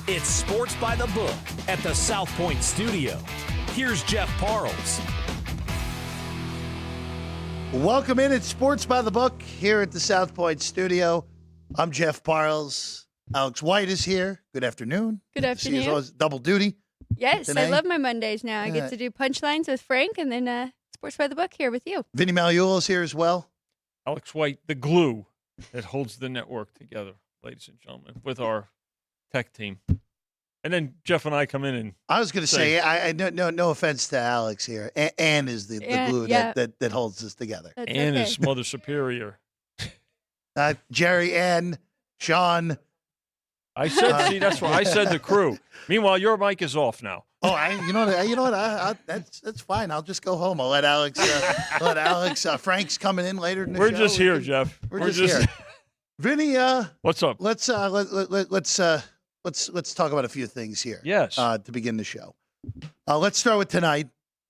It's Sports by the Book at the South Point Studio. Here's Jeff Parles. Welcome in. It's Sports by the Book here at the South Point Studio. I'm Jeff Parles. Alex White is here. Good afternoon. Good afternoon. It's double duty. Yes, today. I love my Mondays now. I get to do punchlines with Frank and then Sports by the Book here with you. Vinny Magliulo is here as well. Alex White, the glue that holds the network together, ladies and gentlemen, with our tech team. And then Jeff and I come in and I was going to say, no offense to Alex here. Ann is the glue that holds us together. That's Ann okay. is Mother Superior. Jerry, Ann, Sean. I said, see, that's why I said the crew. Meanwhile, your mic is off now. Oh, you know what? That's fine. I'll just go home. I'll let Alex. Frank's coming in later in the show. We're just here, Jeff. We're just here. Vinny, what's up? Let's talk about a few things here. Yes. To begin the show. Let's start with tonight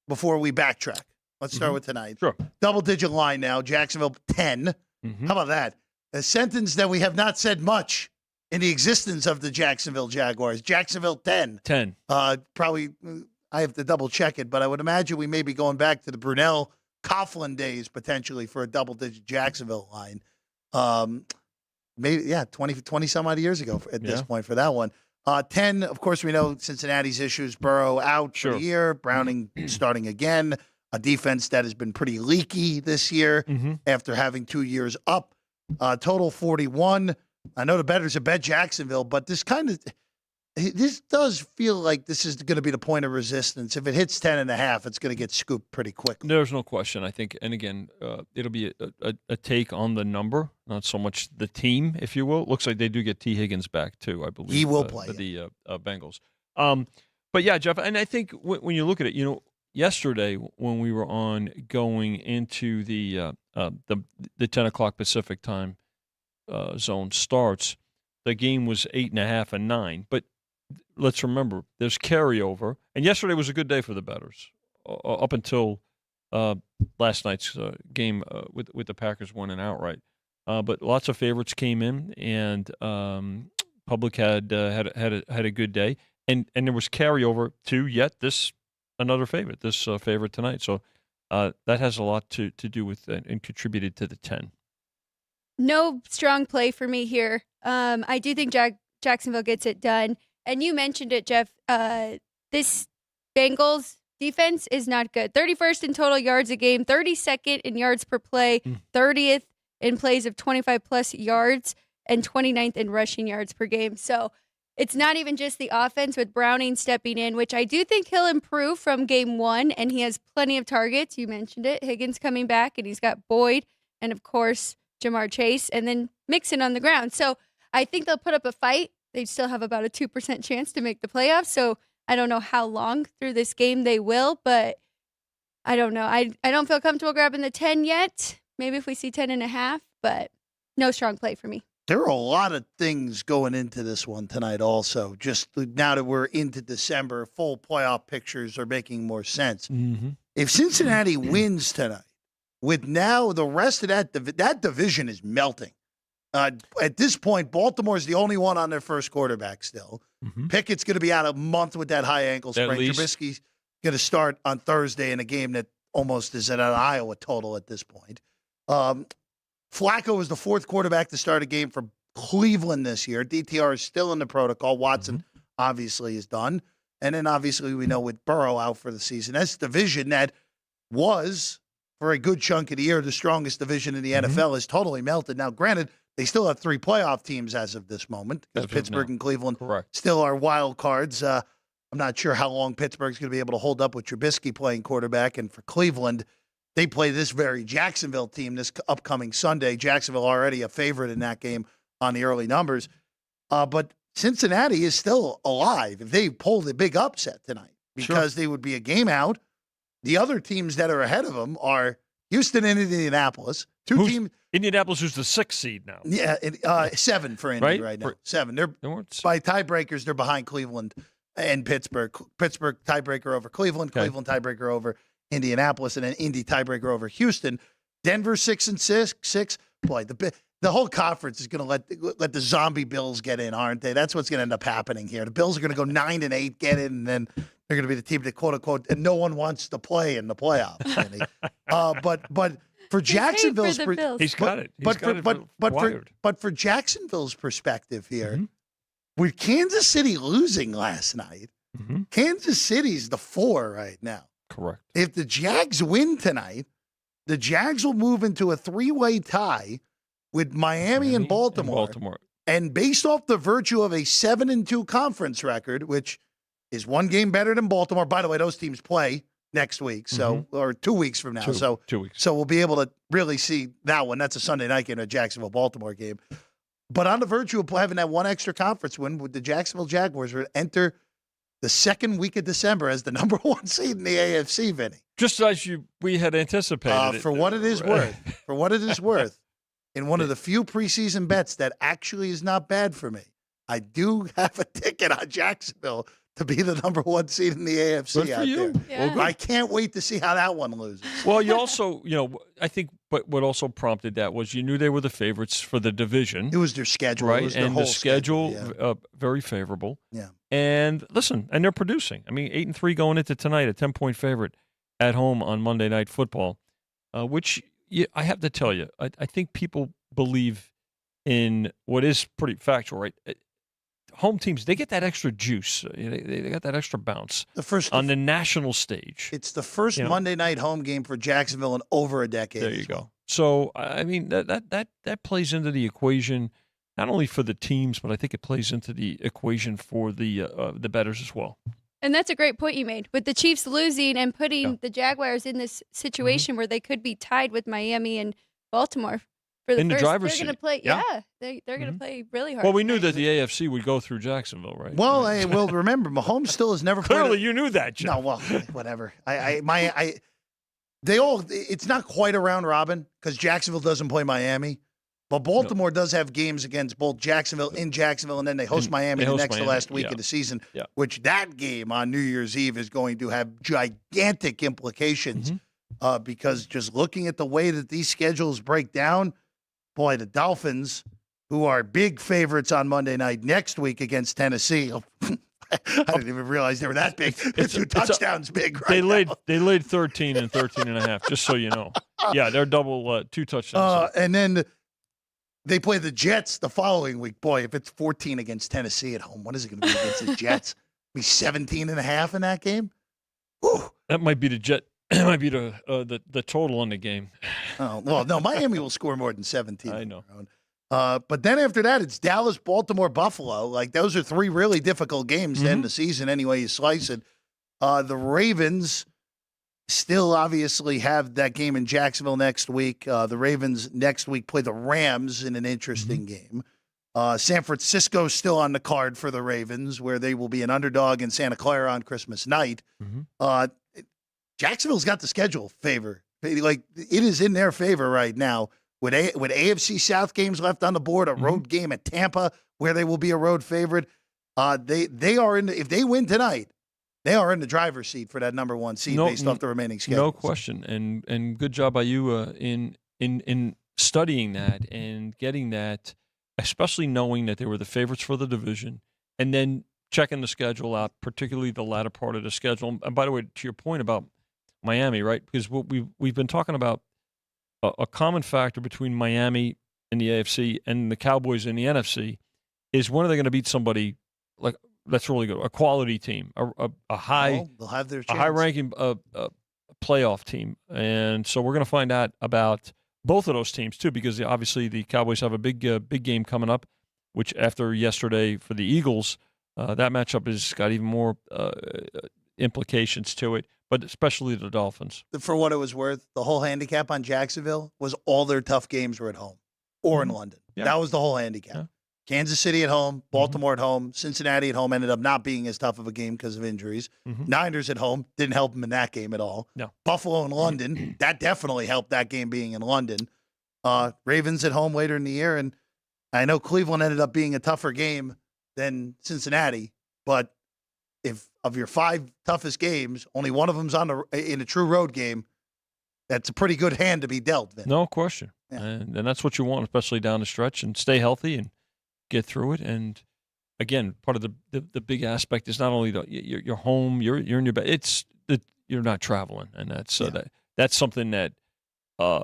before we backtrack. Let's start with tonight. Sure. Double-digit line now. Jacksonville 10. Mm-hmm. How about that? A sentence that we have not said much in the existence of the Jacksonville Jaguars. Jacksonville 10. 10. Probably, I have to double-check it, but I would imagine we may be going back to the Brunell Coughlin days potentially for a double-digit Jacksonville line. Maybe, 20 some odd years ago at this point for that one. 10, of course, we know Cincinnati's issues. Burrow out for the year. Browning starting again. A defense that has been pretty leaky this year after having 2 years up. Total 41. I know the bettors have bet Jacksonville, but this does feel like this is going to be the point of resistance. If it hits 10.5, it's going to get scooped pretty quickly. There's no question, I think. And again, it'll be a take on the number, not so much the team, if you will. It looks like they do get T. Higgins back, too, I believe. He will play. For the Bengals. But, yeah, Jeff, and I think when you look at it, yesterday when we were on going into the 10 o'clock Pacific time zone starts, the game was 8.5 and 9. But let's remember, there's carryover. And yesterday was a good day for the bettors up until last night's game with the Packers winning outright. But lots of favorites came in, and public had a good day. And there was carryover to yet another favorite, this favorite tonight. So that has a lot to do with and contributed to the 10. No strong play for me here. I do think Jacksonville gets it done. And you mentioned it, Jeff. This Bengals defense is not good. 31st in total yards a game, 32nd in yards per play, 30th in plays of 25-plus yards, and 29th in rushing yards per game. So it's not even just the offense with Browning stepping in, which I do think he'll improve from game one, and he has plenty of targets. You mentioned it. Higgins coming back, and he's got Boyd and, of course, Jamar Chase, and then Mixon on the ground. So I think they'll put up a fight. They still have about a 2% chance to make the playoffs. So I don't know how long through this game they will, but I don't know. I don't feel comfortable grabbing the 10 yet. Maybe if we see 10.5, but no strong play for me. There are a lot of things going into this one tonight also. Just now that we're into December, full playoff pictures are making more sense. Mm-hmm. If Cincinnati wins tonight, with now the rest of that division is melting. At this point, Baltimore is the only one on their first quarterback still. Mm-hmm. Pickett's going to be out a month with that high ankle sprain. Trubisky's going to start on Thursday in a game that almost is at an Iowa total at this point. Flacco is the fourth quarterback to start a game for Cleveland this year. DTR is still in the protocol. Watson obviously is done. And then obviously we know with Burrow out for the season. That's the division that was, for a good chunk of the year, the strongest division in the NFL is totally melted. Now, granted, they still have three playoff teams as of this moment because Pittsburgh and Cleveland still are wild cards. I'm not sure how long Pittsburgh's going to be able to hold up with Trubisky playing quarterback. And for Cleveland, they play this very Jacksonville team this upcoming Sunday. Jacksonville already a favorite in that game on the early numbers. But Cincinnati is still alive if they pull the big upset tonight because they would be a game out. The other teams that are ahead of them are Houston and Indianapolis. Indianapolis, who's the 6th seed now. Yeah, 7 for Indy right now. 7. They're by tiebreakers. They're behind Cleveland and Pittsburgh. Pittsburgh tiebreaker over Cleveland. Cleveland tiebreaker over Indianapolis, and then Indy tiebreaker over Houston. Denver 6-6. Boy, the whole conference is going to let the zombie Bills get in, aren't they? That's what's going to end up happening here. The Bills are going to go 9-8, get in, and then they're going to be the team that quote unquote, and no one wants to play in the playoffs. But for Jacksonville's, he's got it. But for Jacksonville's perspective here, with Kansas City losing last night, Kansas City's the 4 right now. Correct. If the Jags win tonight, the Jags will move into a 3-way tie with Miami and Baltimore. And based off the virtue of a 7-2 conference record, which is one game better than Baltimore. By the way, those teams play next week, or 2 weeks from now. 2 weeks. So we'll be able to really see that one. That's a Sunday night game, a Jacksonville-Baltimore game. But on the virtue of having that one extra conference win, with the Jacksonville Jaguars would enter the second week of December as the number 1 seed in the AFC, Vinny. Just as we had anticipated. For what it is worth, in one of the few preseason bets that actually is not bad for me, I do have a ticket on Jacksonville to be the number 1 seed in the AFC. Good for out you. there. Yeah. Well, I can't wait to see how that one loses. Well, you also, I think what also prompted that was you knew they were the favorites for the division. It was their schedule. Right, It was their and whole the schedule, yeah. very favorable. Yeah. And listen, and they're producing. I mean, 8-3 going into tonight, a 10-point favorite at home on Monday Night Football, which I have to tell you, I think people believe in what is pretty factual, right? Home teams, they get that extra juice. They got that extra bounce on the national stage. It's the first Monday night home game for Jacksonville in over a decade. There you go. So, I mean, that plays into the equation, not only for the teams, but I think it plays into the equation for the bettors as well. And that's a great point you made. With the Chiefs losing and putting the Jaguars in this situation where they could be tied with Miami and Baltimore for the driver's they're seat. going to play. Yeah. They're going to play really hard. Well, we knew that the AFC would go through Jacksonville, right? Well, remember, Mahomes still has never played. Clearly, you knew that, Jeff. No, well, whatever. It's not quite a round robin because Jacksonville doesn't play Miami. But Baltimore does have games against both Jacksonville in Jacksonville, and then they host Miami the next to last week of the season, which that game on New Year's Eve is going to have gigantic implications because just looking at the way that these schedules break down, boy, the Dolphins, who are big favorites on Monday night next week against Tennessee. I didn't even realize they were that big. It's 2 touchdowns big right now. They laid 13 and 13.5, just so you know. Yeah, they're double 2 touchdowns. And then they play the Jets the following week. Boy, if it's 14 against Tennessee at home, what is it going to be against the Jets? Be 17.5 in that game? Whew. That might be the Jet. It might be the total on the game. Oh, well, no, Miami will score more than 17. I know. But then after that, it's Dallas, Baltimore, Buffalo. Like, those are 3 really difficult games to end the season any way you slice it. The Ravens still obviously have that game in Jacksonville next week. The Ravens next week play the Rams in an interesting game. San Francisco's still on the card for the Ravens, where they will be an underdog in Santa Clara on Christmas night. Jacksonville's got the schedule favor. Like, it is in their favor right now. With AFC South games left on the board, a road game at Tampa where they will be a road favorite. They are in. If they win tonight, they are in the driver's seat for that number 1 seed based off the remaining schedule. No question, and good job by you in studying that and getting that, especially knowing that they were the favorites for the division, and then checking the schedule out, particularly the latter part of the schedule. And by the way, to your point about Miami, right? Because what we've been talking about. A common factor between Miami in the AFC and the Cowboys in the NFC is when are they going to beat somebody like that's really good, a quality team, a high, they'll have their chance. A high-ranking playoff team, and so we're going to find out about both of those teams too, because obviously the Cowboys have a big game coming up, which after yesterday for the Eagles, that matchup has got even more implications to it. But especially the Dolphins. For what it was worth, the whole handicap on Jacksonville was all their tough games were at home or in London. Yeah. That was the whole handicap. Yeah. Kansas City at home, Baltimore at home, Cincinnati at home ended up not being as tough of a game because of injuries. Niners at home didn't help them in that game at all. No. Buffalo in London, that definitely helped that game being in London. Ravens at home later in the year, and I know Cleveland ended up being a tougher game than Cincinnati, but if of your 5 toughest games, only one of them's in a true road game, That's a pretty good hand to be dealt, Vin. No question. Yeah. And that's what you want, especially down the stretch, and stay healthy and get through it. And again, part of the big aspect is not only you're home, you're in your bed. It's that you're not traveling, and that's something that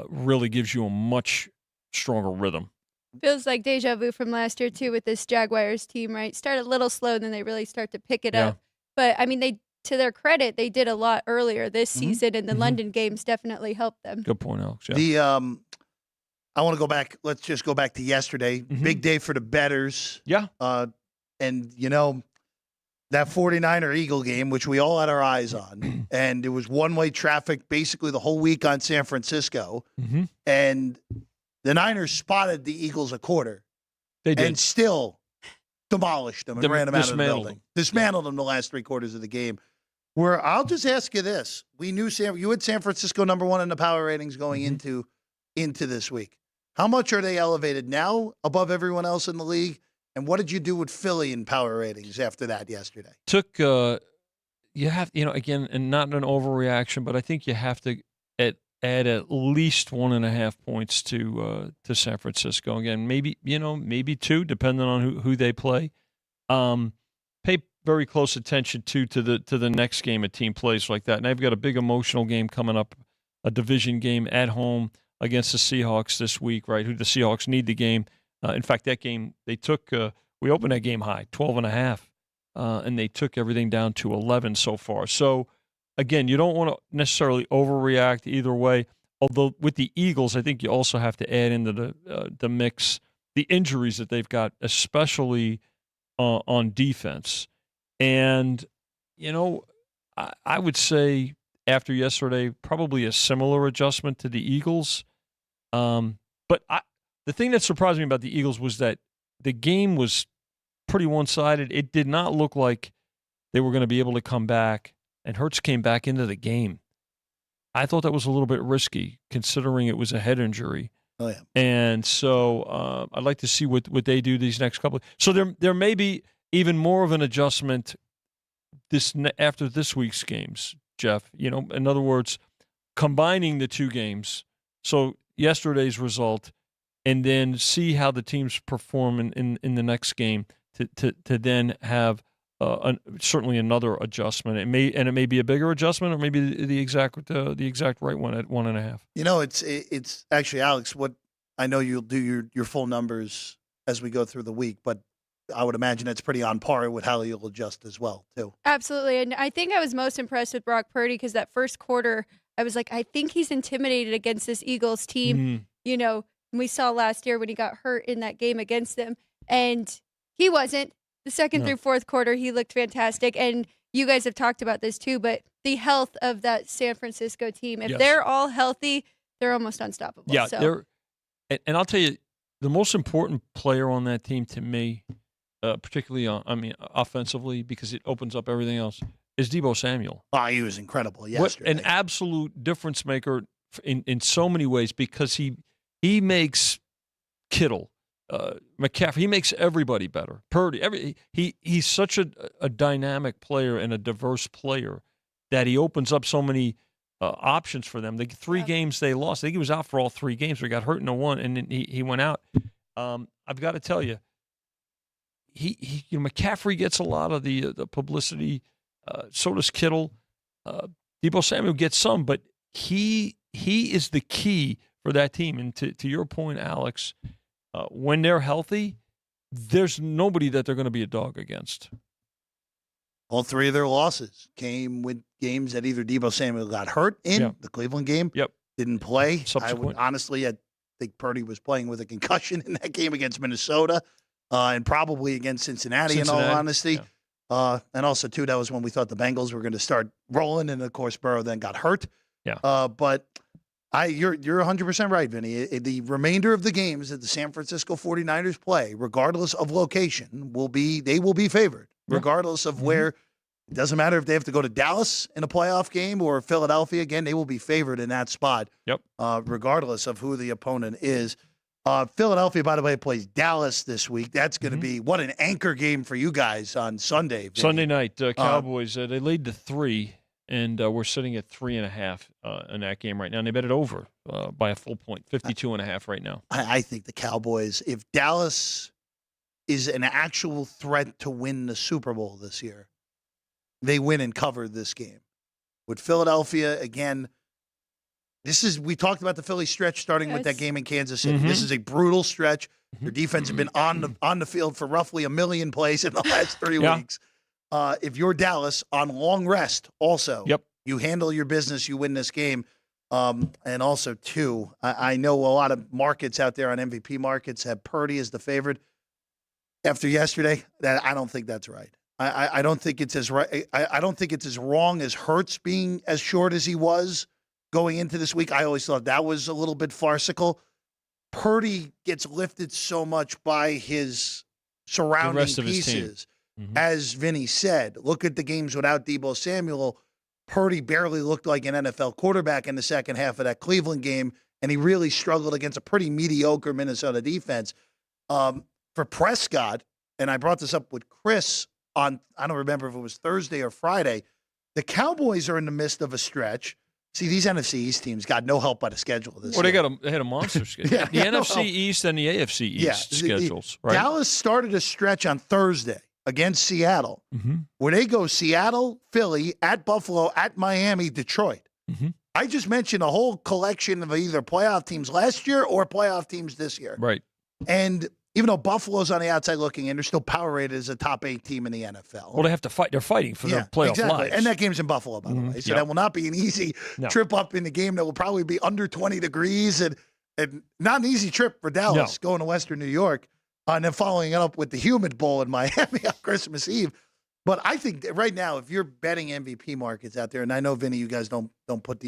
really gives you a much stronger rhythm. Feels like deja vu from last year too with this Jaguars team, right? Start a little slow, then they really start to pick it up. But I mean, to their credit, they did a lot earlier this season, and the London games definitely helped them. Good point, Alex. Yeah. I want to go back. Let's just go back to yesterday. Big day for the bettors. Yeah. And that 49er Eagle game, which we all had our eyes on, and it was one-way traffic basically the whole week on San Francisco. And the Niners spotted the Eagles a quarter. They did. And still demolished them and ran them out of the building. Dismantled them the last 3 quarters of the game. Where I'll just ask you this. We knew you had San Francisco number 1 in the power ratings going into this week. How much are they elevated now above everyone else in the league? And what did you do with Philly in power ratings after that yesterday? You have, again, and not an overreaction, but I think you have to add at least 1.5 points to San Francisco. Again, maybe 2, depending on who they play. Pay very close attention to the next game a team plays like that. And they've got a big emotional game coming up, a division game at home against the Seahawks this week, right? Who the Seahawks need the game. In fact, that game they took. We opened that game high, 12.5, and they took everything down to 11 so far. So, again, you don't want to necessarily overreact either way. Although with the Eagles, I think you also have to add into the mix the injuries that they've got, especially on defense. And I would say after yesterday, probably a similar adjustment to the Eagles. But the thing that surprised me about the Eagles was that the game was pretty one-sided. It did not look like they were going to be able to come back, and Hurts came back into the game. I thought that was a little bit risky, considering it was a head injury. Oh, yeah. And so I'd like to see what they do these next couple. So there may be even more of an adjustment after this week's games, Jeff. In other words, combining the 2 games. So yesterday's result, and then see how the teams perform in the next game to then have certainly another adjustment. It may be a bigger adjustment, or maybe the exact right one at 1.5. It's actually, Alex, what I know you'll do your full numbers as we go through the week, but I would imagine it's pretty on par with how you'll adjust as well, too. Absolutely. And I think I was most impressed with Brock Purdy because that first quarter, I was like, I think he's intimidated against this Eagles team. We saw last year when he got hurt in that game against them, and he wasn't. The second through fourth quarter, he looked fantastic. And you guys have talked about this too, but the health of that San Francisco team, if they're all healthy, they're almost unstoppable. Yeah, so. And I'll tell you, the most important player on that team to me, particularly offensively, because it opens up everything else, is Deebo Samuel. Oh, he was incredible yesterday. An absolute difference maker in so many ways, because he makes Kittle, McCaffrey, he makes everybody better. Purdy, he's such a dynamic player and a diverse player that he opens up so many options for them. The 3 games they lost, I think he was out for all 3 games. He got hurt in the one, and then he went out. I've got to tell you, McCaffrey gets a lot of the publicity. So does Kittle. Deebo Samuel gets some, but he is the key for that team. And to your point, Alex, when they're healthy, there's nobody that they're going to be a dog against. All 3 of their losses came with games that either Deebo Samuel got hurt in, the Cleveland game, didn't play. I think Purdy was playing with a concussion in that game against Minnesota, and probably against Cincinnati. In all honesty. Yeah. And also, too, that was when we thought the Bengals were going to start rolling, and, of course, Burrow then got hurt. Yeah. But you're 100% right, Vinny. The remainder of the games that the San Francisco 49ers play, regardless of location, they will be favored, regardless of where. It doesn't matter if they have to go to Dallas in a playoff game or Philadelphia again. They will be favored in that spot, regardless of who the opponent is. Philadelphia, by the way, plays Dallas this week. That's going to be what an anchor game for you guys on Sunday. Vinny. Sunday night, Cowboys. They lead to 3, and we're sitting at 3.5 in that game right now. And they bet it over by a full point, 52.5 right now. I think the Cowboys, if Dallas is an actual threat to win the Super Bowl this year, they win and cover this game. With Philadelphia, again, we talked about the Philly stretch starting with that game in Kansas City. Mm-hmm. This is a brutal stretch. Their defense has been on the field for roughly 1 million plays in the last 3 weeks. If you're Dallas on long rest, also, you handle your business, you win this game. And also, too, I know a lot of markets out there on MVP markets have Purdy as the favorite. After yesterday, I don't think that's right. I don't think it's as right. I don't think it's as wrong as Hurts being as short as he was going into this week. I always thought that was a little bit farcical. Purdy gets lifted so much by his surrounding pieces. Mm-hmm. As Vinny said, look at the games without Deebo Samuel. Purdy barely looked like an NFL quarterback in the second half of that Cleveland game, and he really struggled against a pretty mediocre Minnesota defense. For Prescott, and I brought this up with Chris on, I don't remember if it was Thursday or Friday, the Cowboys are in the midst of a stretch. See, these NFC East teams got no help by the schedule this year. They had a monster schedule. The NFC East and the AFC East schedules, right? Dallas started a stretch on Thursday against Seattle, where they go Seattle, Philly, at Buffalo, at Miami, Detroit. Mm-hmm. I just mentioned a whole collection of either playoff teams last year or playoff teams this year. Right. And even though Buffalo's on the outside looking in, they're still power rated as a top 8 team in the NFL. Well, they have to fight. They're fighting for their playoff lives. And that game's in Buffalo, by the way. So that will not be an easy trip up in the game. That will probably be under 20 degrees and not an easy trip for Dallas going to Western New York and then following it up with the humid bowl in Miami on Christmas Eve. But I think that right now, if you're betting MVP markets out there, and I know, Vinny, you guys don't put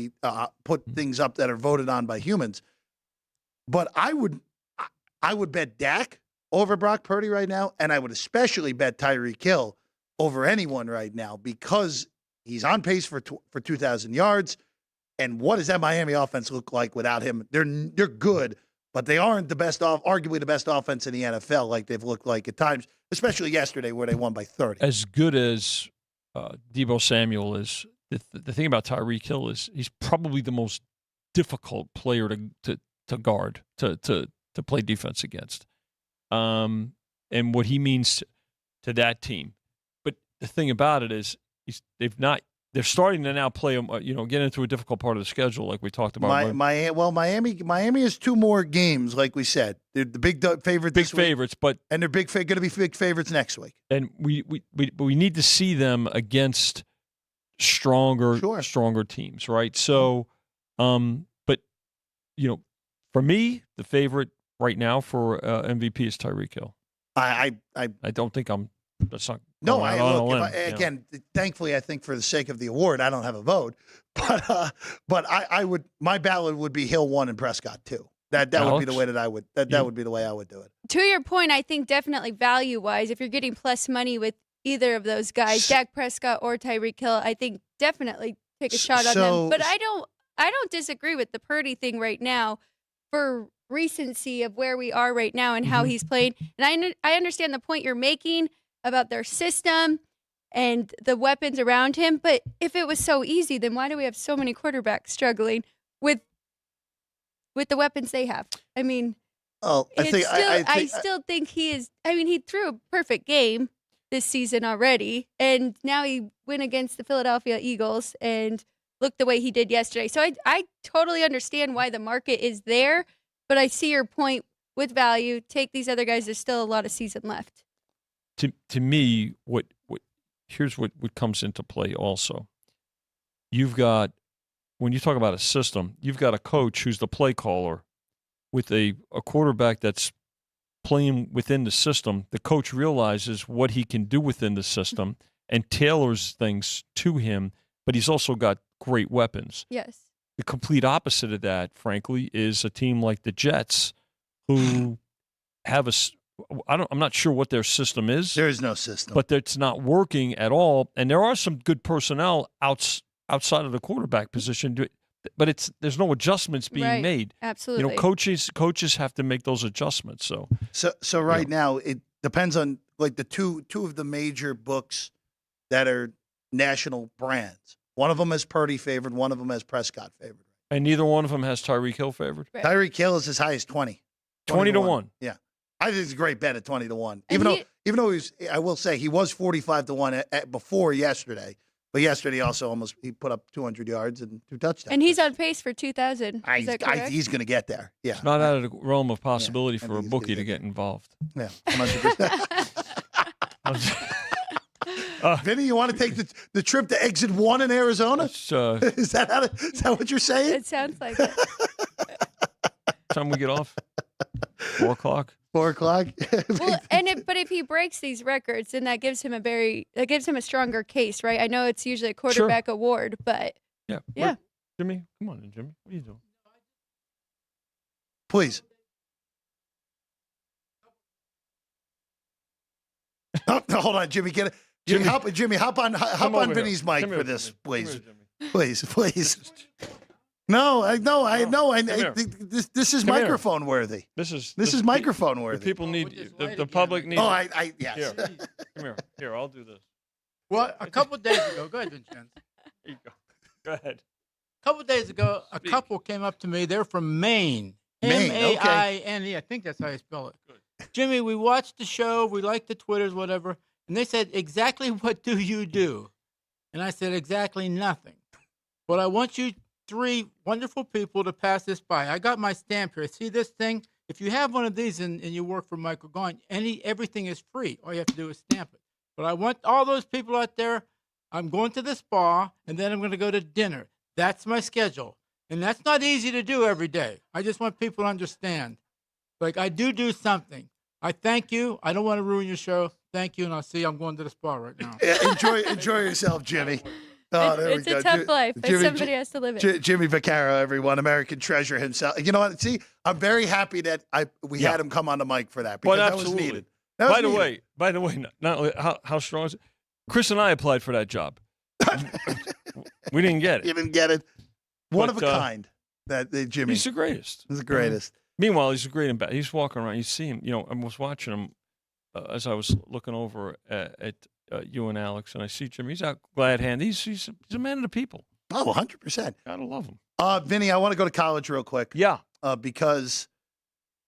put things up that are voted on by humans, but I would bet Dak over Brock Purdy right now, and I would especially bet Tyreek Hill over anyone right now because he's on pace for 2,000 yards. And what does that Miami offense look like without him? They're good, but they aren't arguably the best offense in the NFL like they've looked like at times, especially yesterday where they won by 30. As good as Deebo Samuel is, the thing about Tyreek Hill is he's probably the most difficult player to guard, to play defense against. And what he means to that team. But the thing about it is they're starting to now play get into a difficult part of the schedule like we talked about. Miami has 2 more games, like we said. They're the big favorite this week. And they're going to be big favorites next week. And we need to see them against stronger teams, right? So, but for me, the favorite right now for MVP is Tyreek Hill. I don't think that's not. No, again, thankfully, I think for the sake of the award, I don't have a vote, but I would. My ballot would be Hill 1 and Prescott 2. That would be the way that I would. That would be the way I would do it. To your point, I think definitely value wise, if you're getting plus money with either of those guys, Dak Prescott or Tyreek Hill, I think definitely take a shot on them. But I don't disagree with the Purdy thing right now for recency of where we are right now and how he's played. And I understand the point you're making about their system and the weapons around him. But if it was so easy, then why do we have so many quarterbacks struggling with the weapons they have? I mean, I still think he is. I mean, he threw a perfect game this season already, and now he went against the Philadelphia Eagles and looked the way he did yesterday. So I totally understand why the market is there. But I see your point with value. Take these other guys. There's still a lot of season left. To me, here's what comes into play also. You've got, when you talk about a system, you've got a coach who's the play caller with a quarterback that's playing within the system. The coach realizes what he can do within the system and tailors things to him, but he's also got great weapons. Yes. The complete opposite of that, frankly, is a team like the Jets, who have I'm not sure what their system is. There is no system, but it's not working at all. And there are some good personnel outside of the quarterback position, but there's no adjustments being made. Absolutely, coaches have to make those adjustments. So right now it depends on like the two of the major books that are national brands. One of them has Purdy favored. One of them has Prescott favored. And neither one of them has Tyreek Hill favored? Right. Tyreek Hill is as high as 20. 20 to 1. Yeah. I think it's a great bet at 20 to 1. And Even though I will say he was 45 to 1 before yesterday. But yesterday also he put up 200 yards and 2 touchdowns. And he's on pace for 2,000. Is that correct? He's going to get there. Yeah. It's not out of the realm of possibility I for a think he's bookie gonna to get get involved. Yeah. 100%. Vinny, you want to take the trip to exit 1 in Arizona? Is that what you're saying? It sounds like it. Time we get off? 4 o'clock? 4 o'clock. Well, but if he breaks these records, then that gives him a stronger case, right? I know it's usually a quarterback award, but Yeah. yeah. Jimmy, come on in, Jimmy. What are you doing? Please. Oh, hold on, Jimmy. Get it. Jimmy, hop on Vinny's mic for this, please. Please. No, I know. This is microphone worthy. This is microphone worthy. The people need the public needs. Oh, yes. Here. Come here. I'll do this. Well, a couple of days ago, go ahead, Vincenzo. Here you go. Go ahead. A couple of days ago, a couple came up to me. They're from Maine. Maine, okay. Maine. I think that's how you spell it. Good. Jimmy, we watched the show. We liked the Twitters, whatever. And they said, exactly what do you do? And I said, exactly nothing. But I want you 3 wonderful people to pass this by. I got my stamp here. See this thing? If you have one of these and you work for Michael Gone, everything is free. All you have to do is stamp it. But I want all those people out there. I'm going to the spa, and then I'm going to go to dinner. That's my schedule. And that's not easy to do every day. I just want people to understand. Like, I do something. I thank you. I don't want to ruin your show. Thank you, and I'll see you. I'm going to the spa right now. Enjoy yourself, Jimmy. Oh, there It's we go. a tough life, but somebody has to live it. Jimmy Vaccaro, everyone, American treasure himself. You know what? See, I'm very happy that we had him come on the mic for that because that was needed. By the way, not only how strong is it? Chris and I applied for that job. We didn't get it. You didn't get it. One of a kind. That Jimmy. He's the greatest. He's the greatest. Meanwhile, he's great and bad. He's walking around. You see him. I was watching him as I was looking over at you and Alex, and I see Jimmy. He's out glad hand. He's a man of the people. Oh, 100%. Gotta love him. Vinny, I want to go to college real quick. Yeah. Because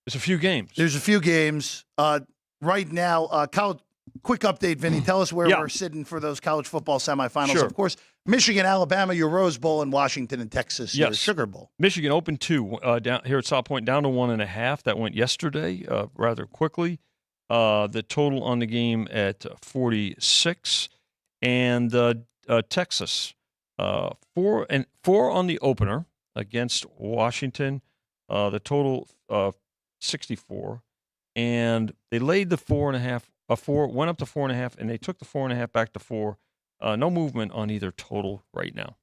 there's a few games. Right now, college. Quick update, Vinny. Tell us where we're sitting for those college football semifinals. Sure. Of course, Michigan, Alabama, your Rose Bowl, and Washington and Texas, your Sugar Bowl. Michigan opened 2 down here at South Point, down to 1.5. That went yesterday rather quickly. The total on the game at 46, and Texas 4 on the opener against Washington. The total 64, and they laid the 4.5. 4 went up to 4.5, and they took the 4.5 back to 4. No movement on either total right now.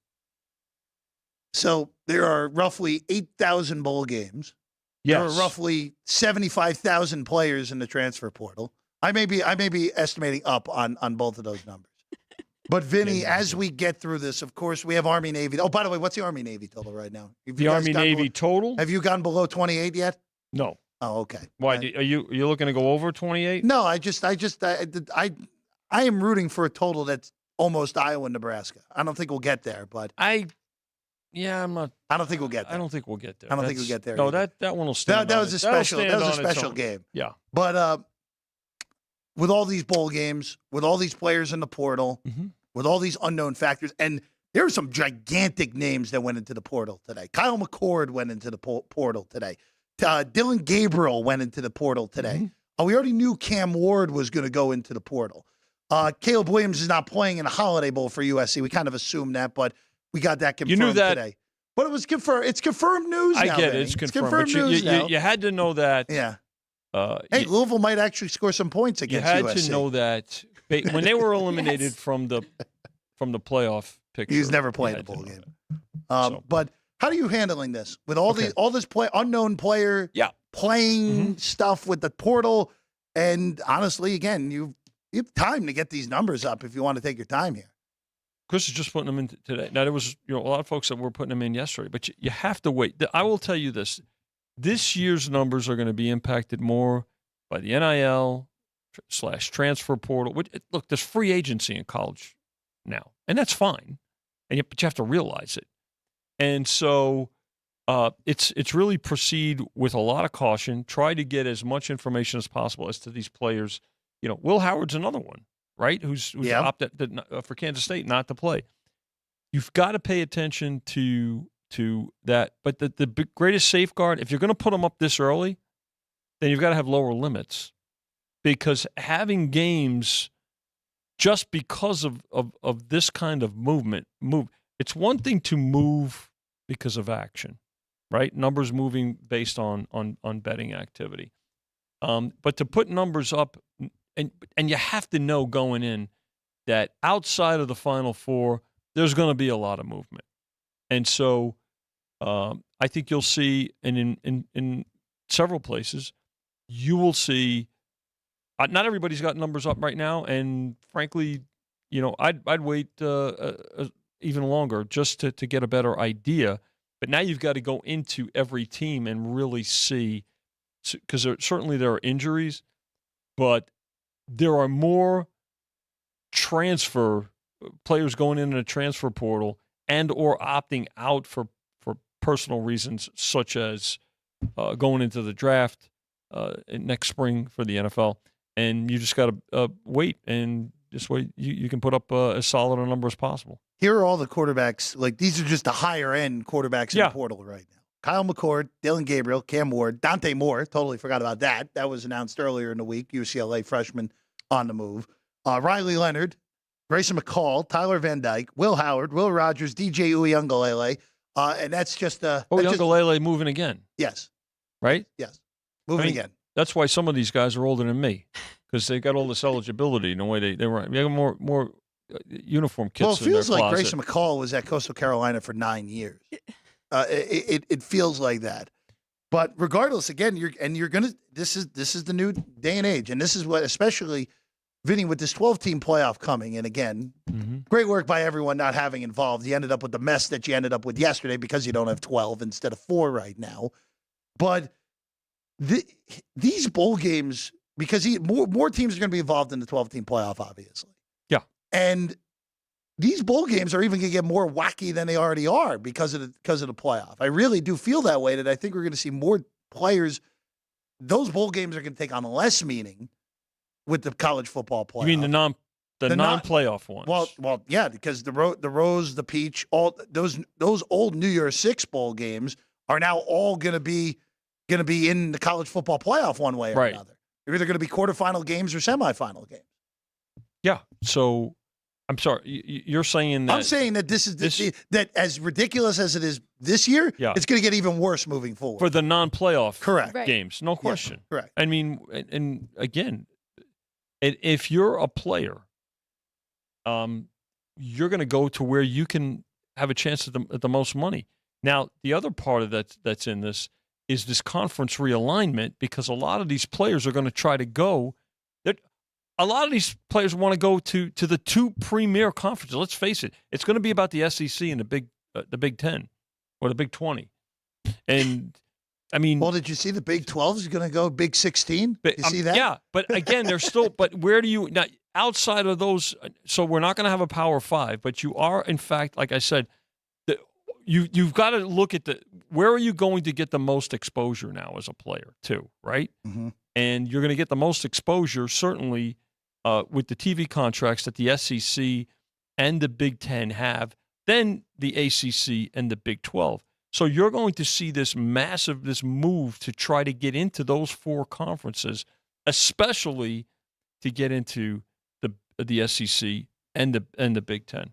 So there are roughly 8,000 bowl games. Yes. There are roughly 75,000 players in the transfer portal. I may be estimating up on both of those numbers. But Vinny, as we get through this, of course, we have Army Navy. Oh, by the way, what's the Army Navy total right now? The Army Navy total? Have you gone below 28 yet? No. Oh, okay. Why are you looking to go over 28? No, I am rooting for a total that's almost Iowa and Nebraska. I don't think we'll get there, but I'm not. I don't think we'll get there. I don't think we'll get there. I don't think we'll get there. No, either. that one will stand. That was a special game. Yeah. But with all these bowl games, with all these players in the portal, with all these unknown factors, and there are some gigantic names that went into the portal today. Kyle McCord went into the portal today. Dylan Gabriel went into the portal today. We already knew Cam Ward was going to go into the portal. Caleb Williams is not playing in a Holiday Bowl for USC. We kind of assumed that, but we got that confirmed today. But it was confirmed. It's confirmed news now. I get it. It's confirmed news now. You had to know that. Yeah. Louisville might actually score some points against USC. You had to know that when they were eliminated from the playoff picture. He's never played a bowl game. But how are you handling this with all this unknown player playing stuff with the portal? And honestly, again, you have time to get these numbers up if you want to take your time here. Chris is just putting them in today. Now, there was a lot of folks that were putting them in yesterday, but you have to wait. I will tell you this. This year's numbers are going to be impacted more by the NIL/transfer portal. Look, there's free agency in college now, and that's fine. but you have to realize it. And so it's really proceed with a lot of caution. Try to get as much information as possible as to these players. Will Howard's another one, right? Who's opted for Kansas State not to play. You've got to pay attention to that. But the greatest safeguard, if you're going to put them up this early, then you've got to have lower limits, because having games just because of this kind of it's one thing to move because of action, right? Numbers moving based on betting activity. But to put numbers up, and you have to know going in that outside of the Final Four, there's going to be a lot of movement. And so I think you'll see, and in several places, you will see, not everybody's got numbers up right now, and frankly, I'd wait even longer just to get a better idea. But now you've got to go into every team and really see, because certainly there are injuries, but there are more transfer players going into the transfer portal and or opting out for personal reasons, such as going into the draft next spring for the NFL. And you just got to wait, and this way you can put up as solid a number as possible. Here are all the quarterbacks. Like, these are just the higher-end quarterbacks in the portal right now. Kyle McCord, Dylan Gabriel, Cam Ward, Dante Moore. Totally forgot about that. That was announced earlier in the week. UCLA freshman on the move. Riley Leonard, Grayson McCall, Tyler Van Dyke, Will Howard, Will Rogers, DJ Uiagalelei. And that's just Uiagalelei moving again. Yes. Right? Yes. Moving again. That's why some of these guys are older than me, because they got all this eligibility in the way they were. They got more uniform kits. Well, it feels in their like closet. Grayson McCall was at Coastal Carolina for 9 years. It feels like that. But regardless, again, this is the new day and age, and this is what, especially Vinny, with this 12-team playoff coming, and again, great work by everyone not having involved. You ended up with the mess that you ended up with yesterday because you don't have 12 instead of 4 right now. But these bowl games, because more teams are going to be involved in the 12-team playoff, obviously. Yeah. And these bowl games are even going to get more wacky than they already are because of the playoff. I really do feel that way, that I think we're going to see more players. Those bowl games are going to take on less meaning with the college football playoff. You mean the non-playoff ones? Well, yeah, because the Rose, the Peach, all those old New Year's Six bowl games are now all going to be in the college football playoff one way or another. They're either going to be quarterfinal games or semifinal games. Yeah. So I'm sorry, you're saying that. I'm saying that that as ridiculous as it is this year, it's going to get even worse moving forward for the non-playoff correct games. No question. Yeah, correct. I mean, and again, if you're a player, you're going to go to where you can have a chance at the most money. Now, the other part of that's in this is this conference realignment, because a lot of these players are going to try to go. A lot of these players want to go to the 2 premier conferences. Let's face it; it's going to be about the SEC and the Big 10 or the Big 20. And I mean, well, did you see the Big 12 is going to go Big 16? Did you see that? Yeah, but again, they're still. But where do you now? Outside of those, so we're not going to have a Power 5, but you are, in fact, like I said, you've got to look at where are you going to get the most exposure now as a player too, right? Mm-hmm. And you're going to get the most exposure certainly with the TV contracts that the SEC and the Big 10 have, then the ACC and the Big 12. So you're going to see this move to try to get into those 4 conferences, especially to get into the SEC and the Big 10.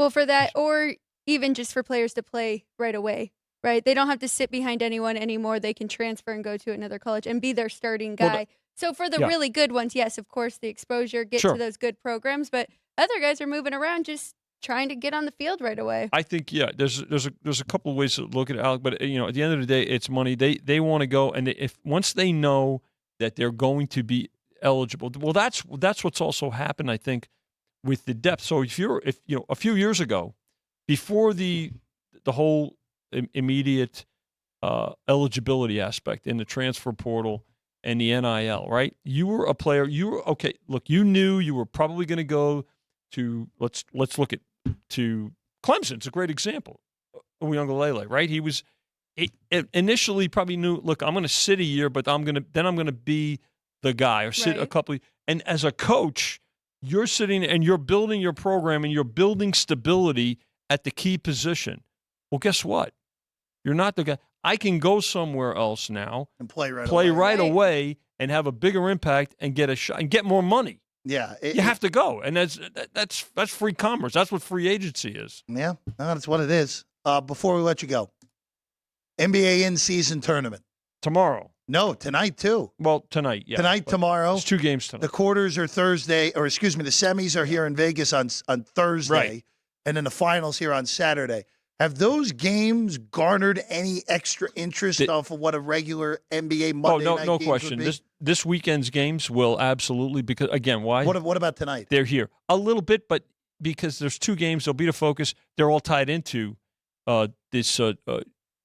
Well, for that, or even just for players to play right away, right? They don't have to sit behind anyone anymore. They can transfer and go to another college and be their starting guy. So for the really good ones, yes, of course, the exposure, get to those good programs. But other guys are moving around just trying to get on the field right away. I think, there's a couple of ways to look at it, Alec, but at the end of the day, it's money. They want to go, and once they know that they're going to be eligible, well, that's what's also happened, I think, with the depth. So if a few years ago, before the whole immediate eligibility aspect in the transfer portal and the NIL, right? You were a player. You were okay. Look, you knew you were probably going to go to let's look at to Clemson's a great example. Uyunglele, right? He was initially probably knew, look, I'm going to sit a year, but I'm going to be the guy or sit a couple. And as a coach, you're sitting and you're building your program and you're building stability at the key position. Well, guess what? You're not the guy. I can go somewhere else now and play right away and have a bigger impact and get a shot and get more money. Yeah, you have to go, and that's free commerce. That's what free agency is. Yeah, that's what it is. Before we let you go, NBA in-season tournament tomorrow. No, tonight too. Well, tonight, yeah. Tonight, tomorrow. It's 2 games tonight. The quarters are Thursday, the semis are here in Vegas on Thursday, right. And then the finals here on Saturday. Have those games garnered any extra interest off of what a regular NBA Monday night no games question. Would be? This weekend's games will absolutely, because again, why? What about tonight? They're here a little bit, but because there's 2 games, they'll be the focus. They're all tied into this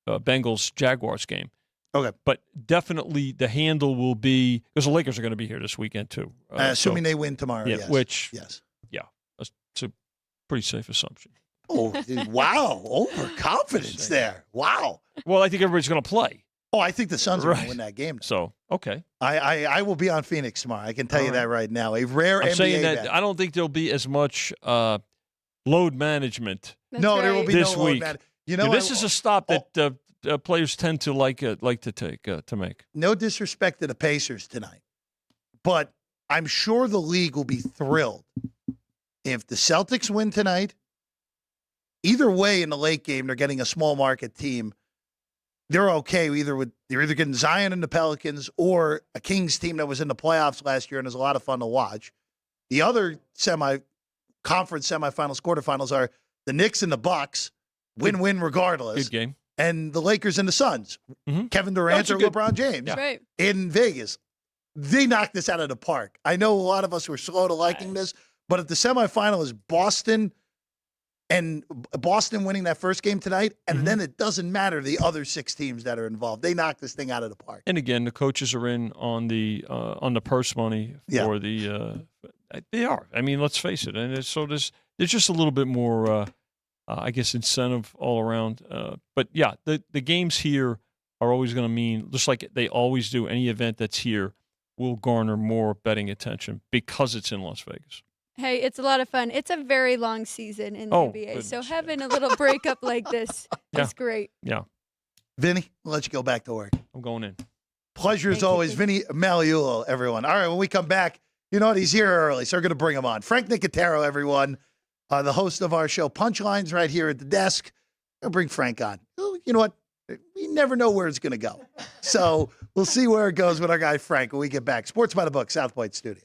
Bengals Jaguars game. Okay, but definitely the handle will be because the Lakers are going to be here this weekend too. Assuming they win tomorrow. Yeah, yes. Yeah, it's a pretty safe assumption. Oh, dude, wow. Overconfidence there. Wow. Well, I think everybody's going to play. Oh, I think the Suns are going to win that game. So, okay. I will be on Phoenix tomorrow. I can tell you that right now. A rare I'm NBA saying that bet. I don't think there'll be as much load management there will be this no week. load management. This is a stop that players tend to like to make. No disrespect to the Pacers tonight, but I'm sure the league will be thrilled if the Celtics win tonight. Either way, in the late game, they're getting a small market team. They're okay they're either getting Zion and the Pelicans or a Kings team that was in the playoffs last year and is a lot of fun to watch. The other conference semifinals, quarterfinals are the Knicks and the Bucks, win-win regardless. Good game. And the Lakers and the Suns, Kevin Durant or LeBron James in Vegas. They knocked this out of the park. I know a lot of us were slow to liking this, but if the semifinal is Boston winning that first game tonight, and then it doesn't matter the other 6 teams that are involved. They knock this thing out of the park. And again, the coaches are in on the purse money for the. They are. I mean, let's face it. And there's just a little bit more, I guess, incentive all around. But yeah, the games here are always going to mean, just like they always do, any event that's here will garner more betting attention because it's in Las Vegas. Hey, it's a lot of fun. It's a very long season in the NBA, goodness. so having a little breakup like this is great. Yeah. Vinny, we'll let you go back to work. I'm going in. Pleasure as always. Vinny Magliulo, everyone. All right, when we come back, you know what? He's here early, so we're going to bring him on. Frank Nicotero, everyone, the host of our show, Punchlines, right here at the desk. I'll bring Frank on. You know what? We never know where it's going to go. So we'll see where it goes with our guy Frank when we get back. Sports by the Book, South Point Studio.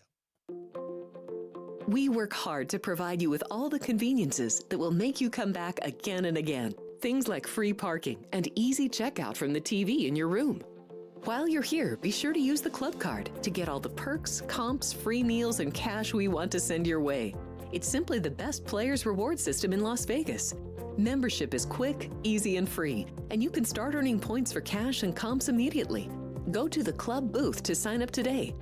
We work hard to provide you with all the conveniences that will make you come back again and again. Things like free parking and easy checkout from the TV in your room. While you're here, be sure to use the club card to get all the perks, comps, free meals, and cash we want to send your way. It's simply the best players reward system in Las Vegas. Membership is quick, easy, and free, and you can start earning points for cash and comps immediately. Go to the club booth to sign up today.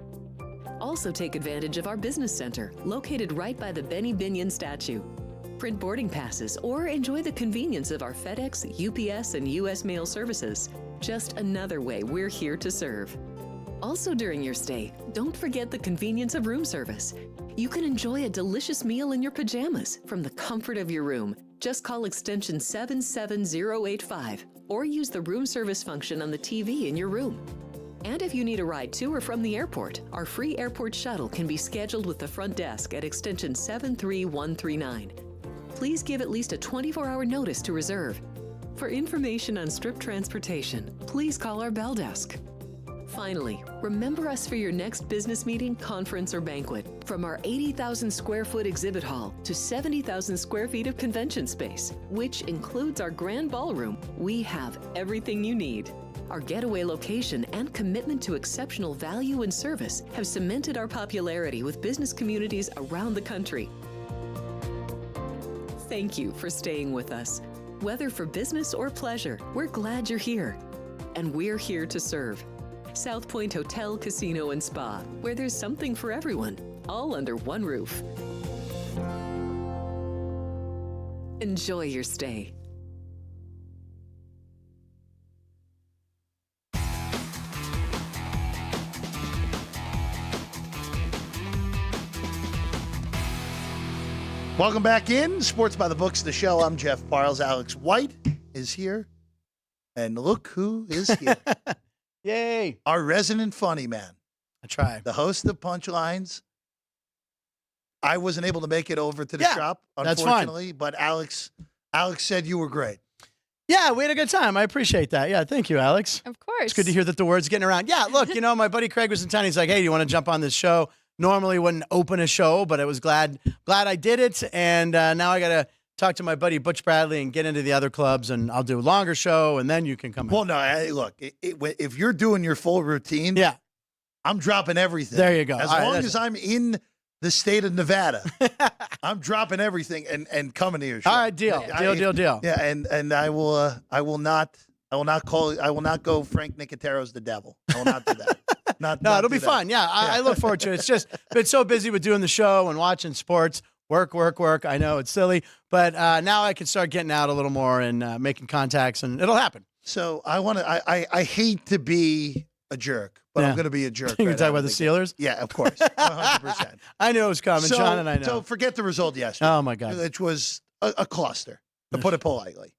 Also take advantage of our business center, located right by the Benny Binion statue. Print boarding passes or enjoy the convenience of our FedEx, UPS, and U.S. mail services. Just another way we're here to serve. Also during your stay, don't forget the convenience of room service. You can enjoy a delicious meal in your pajamas from the comfort of your room. Just call extension 77085 or use the room service function on the TV in your room. And if you need a ride to or from the airport, our free airport shuttle can be scheduled with the front desk at extension 73139. Please give at least a 24-hour notice to reserve. For information on Strip transportation, please call our bell desk. Finally, remember us for your next business meeting, conference, or banquet. From our 80,000 square foot exhibit hall to 70,000 square feet of convention space, which includes our grand ballroom, we have everything you need. Our getaway location and commitment to exceptional value and service have cemented our popularity with business communities around the country. Thank you for staying with us. Whether for business or pleasure, we're glad you're here. And we're here to serve. South Point Hotel, Casino, and Spa, where there's something for everyone, all under one roof. Enjoy your stay. Welcome back in. Sports by the Books, the show. I'm Jeff Parles. Alex White is here. And look who is here. Yay. Our resident funny man. I try. The host of Punchlines. I wasn't able to make it over to the shop, unfortunately, but Alex said you were great. Yeah, we had a good time. I appreciate that. Yeah, thank you, Alex. Of course. It's good to hear that the word's getting around. Yeah, look, my buddy Craig was in town. He's like, hey, do you want to jump on this show? Normally wouldn't open a show, but I was glad I did it. And now I got to talk to my buddy Butch Bradley and get into the other clubs, and I'll do a longer show, and then you can come Well, out. no, look, if you're doing your full routine, Yeah. I'm dropping everything. There you go. As All right, long that's as I'm in the state of Nevada, I'm dropping everything and coming to your show. All right, deal. Deal. Yeah, and I will not go Frank Nicotero's the devil. I will not do that. No, it'll be fun. Yeah, I look forward to it. It's just been so busy with doing the show and watching sports. Work. I know it's silly, but now I can start getting out a little more and making contacts, and it'll happen. So I hate to be a jerk, but I'm going to be a jerk. You're talking about the Steelers? Yeah, of course. 100%. I knew it was coming, Sean, and I know. So forget the result yesterday. Oh, my God. Which was a cluster, to put it politely.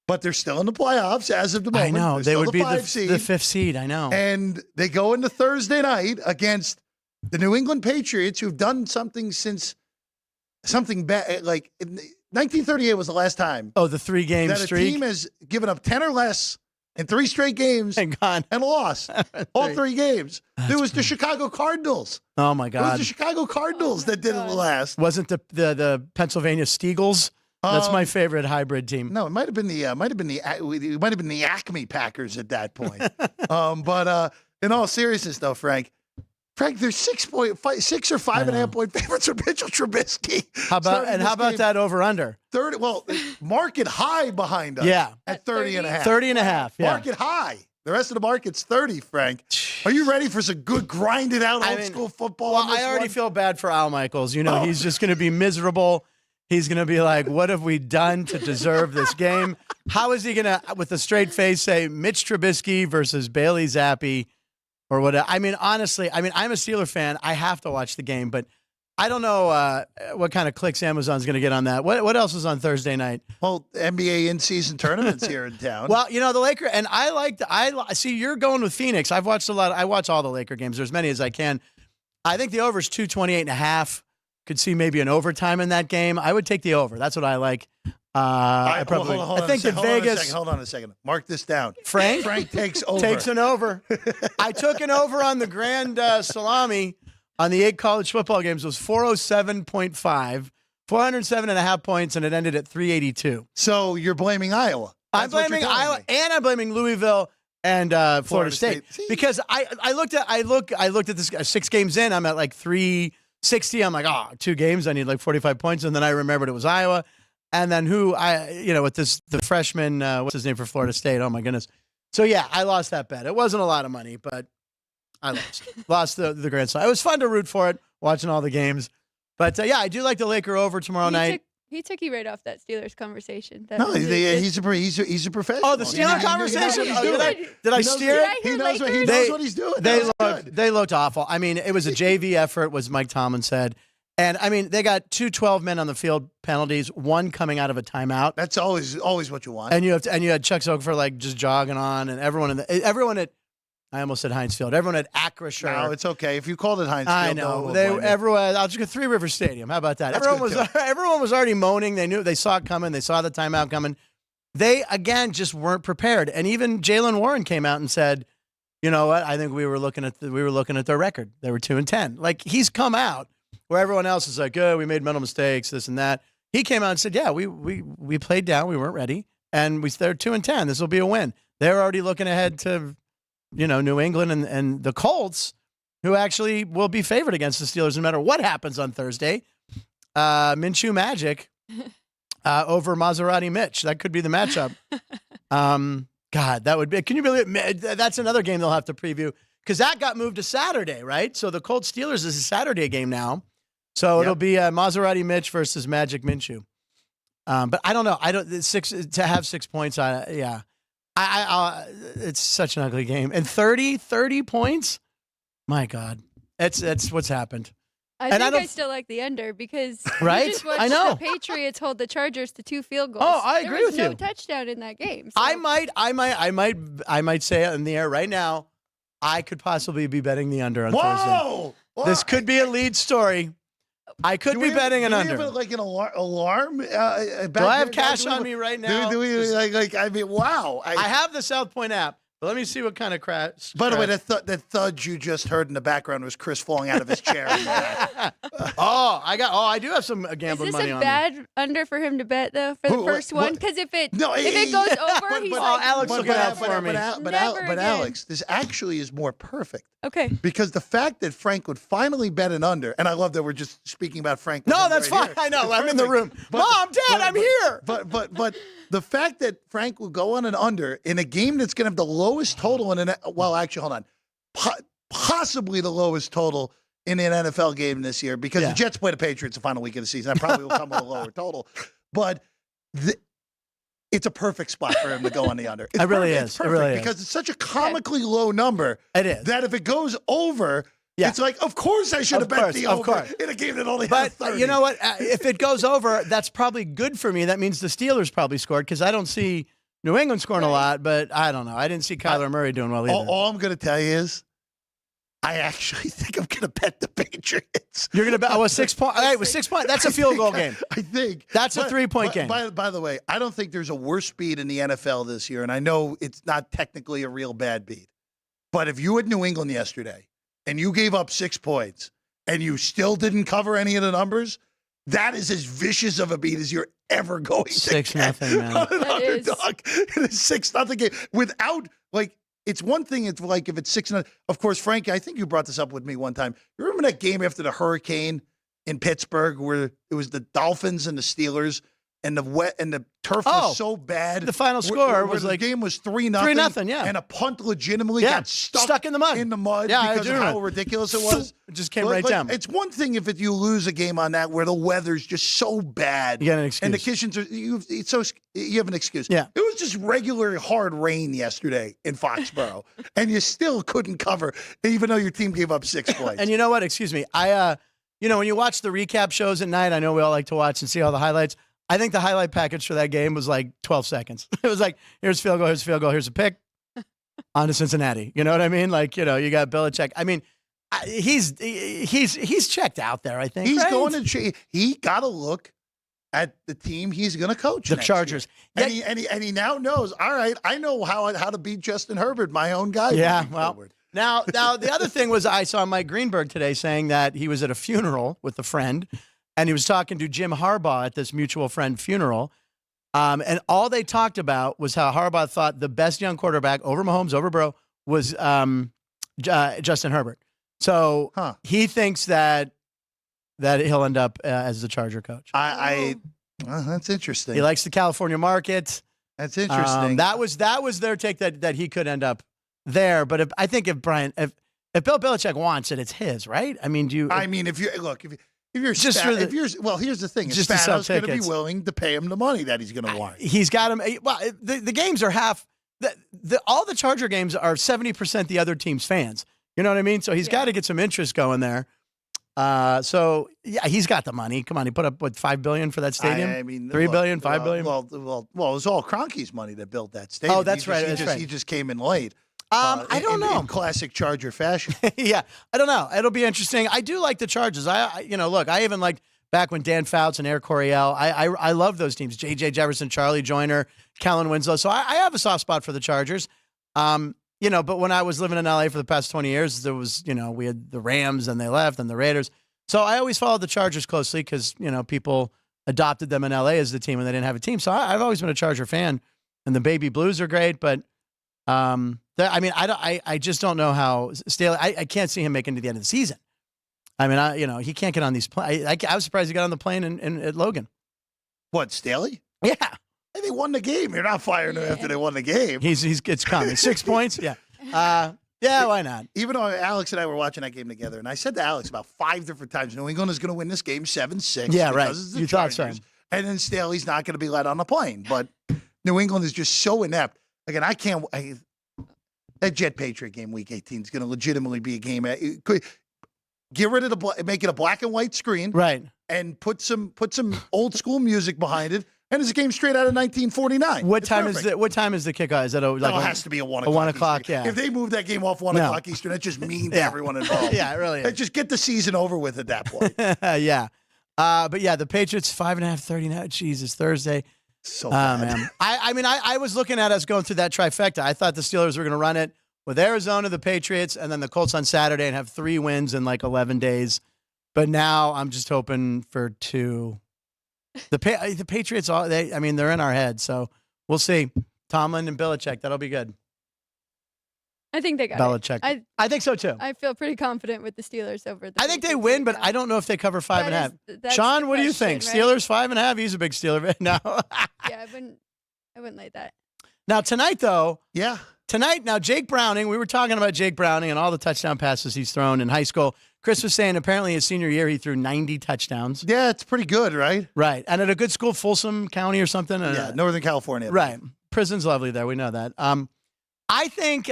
But they're still in the playoffs as of the moment. I know. They're They would be the the fifth seed. I know. And they go into Thursday night against the New England Patriots, who've done something bad. Like 1938 was the last time. Oh, the 3-game that streak? a team has given up 10 or less in 3 straight games and lost all 3 games. It was the Chicago Cardinals. Oh, my It God. was the Chicago Cardinals that did it last. Wasn't the Pennsylvania Steagles? That's my favorite hybrid team. No, it might have been the Acme Packers at that point. But in all seriousness, though, Frank, there's 6 or 5.5 point favorites for Mitchell Trubisky. How about that over under? 30. Well, market high behind us. Yeah, at 30 and a half. 30 and a half. Yeah. Market high. The rest of the market's 30. Frank, are you ready for some good grinded out old school football? Well, I already feel bad for Al Michaels. He's just going to be miserable. He's going to be like, what have we done to deserve this game? How is he going to, with a straight face, say Mitch Trubisky versus Bailey Zappi or what? I mean, honestly, I'm a Steeler fan. I have to watch the game, but I don't know what kind of clicks Amazon's going to get on that. What else is on Thursday night? Well, NBA in-season tournaments here in town. Well, the Lakers, and I see you're going with Phoenix. I watch all the Laker games. There's as many as I can. I think the over is 228.5. Could see maybe an overtime in that game. I would take the over. That's what I like. I think that Vegas. Hold on a second. Mark this down. Frank takes over. Takes an over. I took an over on the Grand Salami on the 8 college football games. It was 407.5, 407.5 points, and it ended at 382. So you're blaming Iowa. I'm blaming Iowa, and I'm blaming Louisville and Florida State. Because I looked at this 6 games in. I'm at like 360. I'm like, 2 games. I need like 45 points. And then I remembered it was Iowa. And then with the freshman, what's his name for Florida State? Oh my goodness. So yeah, I lost that bet. It wasn't a lot of money, but I lost the Grand Slam. It was fun to root for it, watching all the games. But yeah, I do like the Laker over tomorrow night. He took you right off that Steelers conversation. He's a professional. Oh, the Steelers conversation. Did I steer it? He knows what he's doing. They looked awful. I mean, it was a JV effort, was Mike Tomlin said. And, I mean, they got 2 12-men on the field penalties, 1 coming out of a timeout. That's always what you want. And you had Chuck Zogfer, like, just jogging on, and everyone at I almost said Heinz Field. Everyone at Acrisure. No, it's okay. If you called it Heinz Field, I know. I'll just go 3 River Stadium. How about that? Everyone was already moaning. They saw it coming. They saw the timeout coming. They, again, just weren't prepared. And even Jaylen Warren came out and said, you know what? I think we were looking at their record. They were 2-10. Like, he's come out where everyone else is like, we made mental mistakes, this and that. He came out and said, yeah, we played down. We weren't ready. And they're 2-10. This will be a win. They're already looking ahead to, New England and the Colts, who actually will be favored against the Steelers no matter what happens on Thursday. Minshew Magic over Maserati Mitch. That could be the matchup. God, that would be. Can you believe it? That's another game they'll have to preview because that got moved to Saturday, right? So the Colts Steelers is a Saturday game now. So it'll be Maserati Mitch versus Magic Minshew. But I don't know. I don't to have 6 points. It's such an ugly game. And 30 points. My God, that's what's happened. I still like the under because right? we just watched I know the Patriots hold the Chargers to 2 field goals. Oh, I agree with you. There was no touchdown in that game. So. I might say it in the air right now. I could possibly be betting the under on Thursday. This could be a lead story. I could be betting an under. Do we have like an alarm? Do I have cash on me right now? Do we I mean, wow. I have the South Point app. But let me see what kind of crash. By the way, the thud you just heard in the background was Chris falling out of his chair. I do have some gambling money on me. Is this a bad under for him to bet though for the first one? Because if it goes over, he's like, Alex look it up for me. But Alex, this actually is more perfect. Okay. Because the fact that Frank would finally bet an under, and I love that we're just speaking about Frank. No, that's fine. I know. I'm in the room. Mom, Dad, I'm here. But the fact that Frank will go on an under in a game that's going to have the lowest total possibly the lowest total in an NFL game this year because the Jets play the Patriots the final week of the season. That probably will come with a lower total. But it's a perfect spot for him to go on the under. It really is. It's perfect because it's such a comically low number. It is. That if it goes over, it's like, of course I should have bet the over in a game that only had 30. But you know what? If it goes over, that's probably good for me. That means the Steelers probably scored because I don't see New England scoring a lot, but I don't know. I didn't see Kyler Murray doing well either. All I'm going to tell you is I actually think I'm going to bet the Patriots. You're going to bet? Oh, 6 points. All right, with 6 points, that's a field goal game. I think. That's a 3-point game. By the way, I don't think there's a worse beat in the NFL this year, and I know it's not technically a real bad beat. But if you had New England yesterday and you gave up 6 points and you still didn't cover any of the numbers, that is as vicious of a beat as you're ever going to get. 6-0, man. On an underdog in a 6-0 game without, it's one thing. It's like if it's 6-0. Of course, Frank, I think you brought this up with me one time. You remember that game after the hurricane in Pittsburgh where it was the Dolphins and the Steelers and the turf was so bad. The final score was the game was 3-0. 3-0, yeah. And a punt legitimately got stuck in the mud. Because of how ridiculous it was. It just came right down. It's one thing if you lose a game on that where the weather's just so bad. You got an excuse. And the kitchens you have an excuse. Yeah. It was just regular hard rain yesterday in Foxborough. And you still couldn't cover, even though your team gave up 6 points. And you know what? Excuse me. When you watch the recap shows at night, I know we all like to watch and see all the highlights. I think the highlight package for that game was like 12 seconds. It was like, here's field goal, here's a pick, on to Cincinnati. You know what I mean? You got Belichick. I mean, he's checked out there, I think. He's going to he got to look at the team he's going to coach. The Chargers. And he now knows, all right, I know how to beat Justin Herbert, my own guy. Yeah, well. Forward. Now the other thing was I saw Mike Greenberg today saying that he was at a funeral with a friend. And he was talking to Jim Harbaugh at this mutual friend funeral. And all they talked about was how Harbaugh thought the best young quarterback over Mahomes, over Burrow, was Justin Herbert. So he thinks that he'll end up as the Charger coach. That's interesting. He likes the California market. That's interesting. That was their take that he could end up there. But if Bill Belichick wants it, it's his, right? I mean, here's the thing. Is Spanos going to be willing to pay him the money that he's going to want? He's got him. Well, the games are half. All the Charger games are 70% the other team's fans. You know what I mean? So he's got to get some interest going there. He's got the money. Come on, he put up $5 billion for that stadium. $3 billion, $5 billion. Well, it was all Kroenke's money that built that stadium. Oh, that's right. He just came in late. I don't know. In classic Charger fashion. Yeah, I don't know. It'll be interesting. I do like the Chargers. I even liked back when Dan Fouts and Air Coryell. I love those teams. J.J. Jefferson, Charlie Joyner, Kellen Winslow. So I have a soft spot for the Chargers. But when I was living in L.A. for the past 20 years, there was, we had the Rams and they left and the Raiders. So I always followed the Chargers closely because, people adopted them in L.A. as the team and they didn't have a team. So I've always been a Charger fan. And the Baby Blues are great, but I just don't know how Staley. I can't see him making it to the end of the season. I mean, he can't get on these planes. I was surprised he got on the plane at Logan. What, Staley? Yeah. Hey, they won the game. You're not firing him after they won the game. It's coming. 6 points. Yeah. Yeah, why not? Even though Alex and I were watching that game together, and I said to Alex about 5 different times, New England is going to win this game 7-6. Yeah, right. You thought so. and then Staley's not going to be let on the plane. But New England is just so inept. Again, that Jet Patriot game Week 18 is going to legitimately be a game. Get rid of make it a black and white screen, right? And put some old school music behind it. And it's a game straight out of 1949. What time is the kickoff? Is that it has to be a 1 o'clock. 1 o'clock, Eastern. yeah. If they move that game off 1 o'clock Eastern, that's just mean to everyone involved. Yeah, it really is. Just get the season over with at that point. Yeah. But yeah, the Patriots 5.5, 39. Jesus, Thursday. So bad. Man. I was looking at us going through that trifecta. I thought the Steelers were going to run it with Arizona, the Patriots, and then the Colts on Saturday and have 3 wins in like 11 days. But now I'm just hoping for 2. The Patriots, they're in our head, so we'll see. Tomlin and Belichick, that'll be good. I think they got Belichick. it. I think so too. I feel pretty confident with the Steelers over the I think they win, but I don't know if they cover 5.5. Sean, what do you think? Right? Steelers 5.5. He's a big Steeler. No. Yeah, I wouldn't like that. Now tonight, though. Yeah. Tonight, now Jake Browning. We were talking about Jake Browning and all the touchdown passes he's thrown in high school. Chris was saying apparently his senior year he threw 90 touchdowns. Yeah, it's pretty good, right? Right. And at a good school, Folsom County or something. Yeah, Northern California. Right. Prison's lovely there. We know that. I think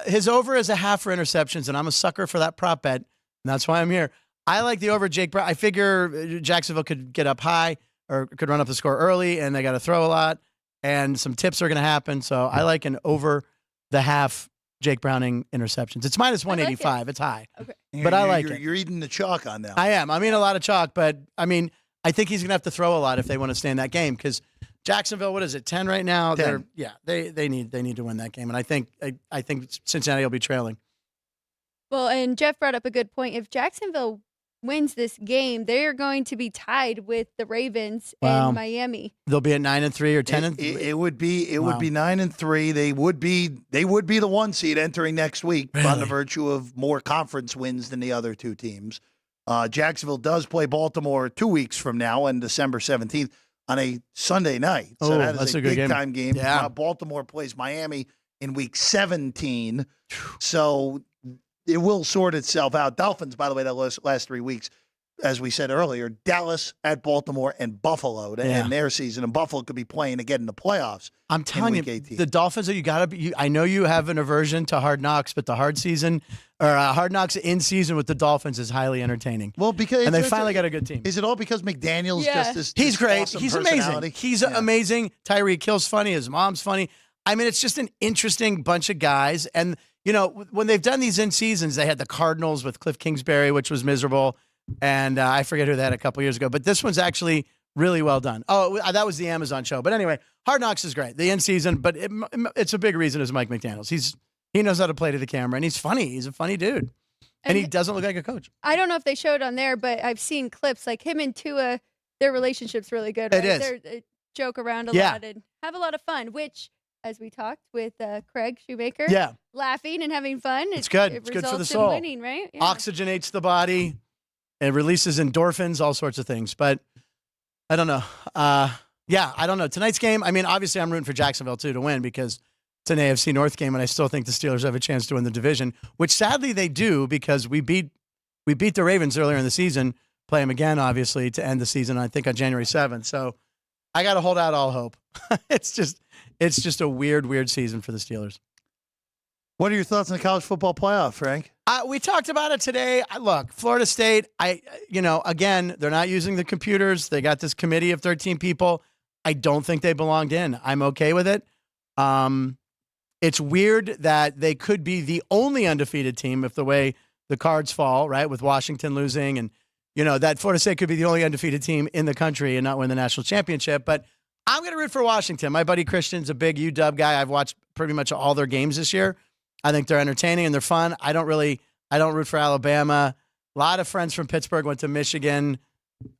his over is a half for interceptions, and I'm a sucker for that prop bet, and that's why I'm here. I like the over Jake Brown. I figure Jacksonville could get up high or could run up the score early, and they got to throw a lot, and some tips are going to happen. So I like an over the half Jake Browning interceptions. It's minus 185. Like it's high. Okay. But I like it. You're eating the chalk on that. I am. I mean, a lot of chalk, but I think he's going to have to throw a lot if they want to stay in that game because Jacksonville, what is it, 10 right now? 10. They need to win that game, and I think Cincinnati will be trailing. Well, and Jeff brought up a good point. If Jacksonville wins this game, they are going to be tied with the Ravens and Miami. They'll be at 9-3 or 10-3. It would be 9-3. They would be the 1 seed entering next week on the virtue of more conference wins than the other 2 teams. Jacksonville does play Baltimore 2 weeks from now on December 17th on a Sunday night. So that is a big time game. Yeah. Baltimore plays Miami in week 17. So it will sort itself out. Dolphins, by the way, that last 3 weeks, as we said earlier, Dallas at Baltimore and Buffalo to end their season. And Buffalo could be playing again in the playoffs. I'm telling you, 18. The Dolphins, you got to be. I know you have an aversion to Hard Knocks, but the Hard Knocks in season with the Dolphins is highly entertaining. Well, because they finally got a good team. Is it all because McDaniel's just this? He's great. Awesome He's amazing. He's amazing. Tyreek Hill's funny. His mom's funny. I mean, it's just an interesting bunch of guys. And when they've done these in seasons, they had the Cardinals with Cliff Kingsbury, which was miserable. And I forget who they had a couple years ago. But this one's actually really well done. Oh, that was the Amazon show. But anyway, Hard Knocks is great. The in season, but it's a big reason is Mike McDaniels. He knows how to play to the camera, and he's funny. He's a funny dude. And he doesn't look like a coach. I don't know if they showed on there, but I've seen clips like him and Tua. Their relationship's really good. Right? It is. They joke around a lot and have a lot of fun, which, as we talked with Craig Shoemaker, laughing and having fun. It's good. It's good for the soul. Winning, right? Yeah. Oxygenates the body. It releases endorphins, all sorts of things. But I don't know. I don't know. Tonight's game, obviously I'm rooting for Jacksonville, too, to win because it's an AFC North game, and I still think the Steelers have a chance to win the division, which sadly they do because we beat the Ravens earlier in the season, play them again, obviously, to end the season, I think, on January 7th. So I got to hold out all hope. It's just a weird season for the Steelers. What are your thoughts on the college football playoff, Frank? We talked about it today. Look, Florida State, again, they're not using the computers. They got this committee of 13 people. I don't think they belonged in. I'm okay with it. It's weird that they could be the only undefeated team if the way the cards fall, right, with Washington losing. And, that Florida State could be the only undefeated team in the country and not win the national championship. But I'm going to root for Washington. My buddy Christian's a big UW guy. I've watched pretty much all their games this year. I think they're entertaining and they're fun. I don't root for Alabama. A lot of friends from Pittsburgh went to Michigan.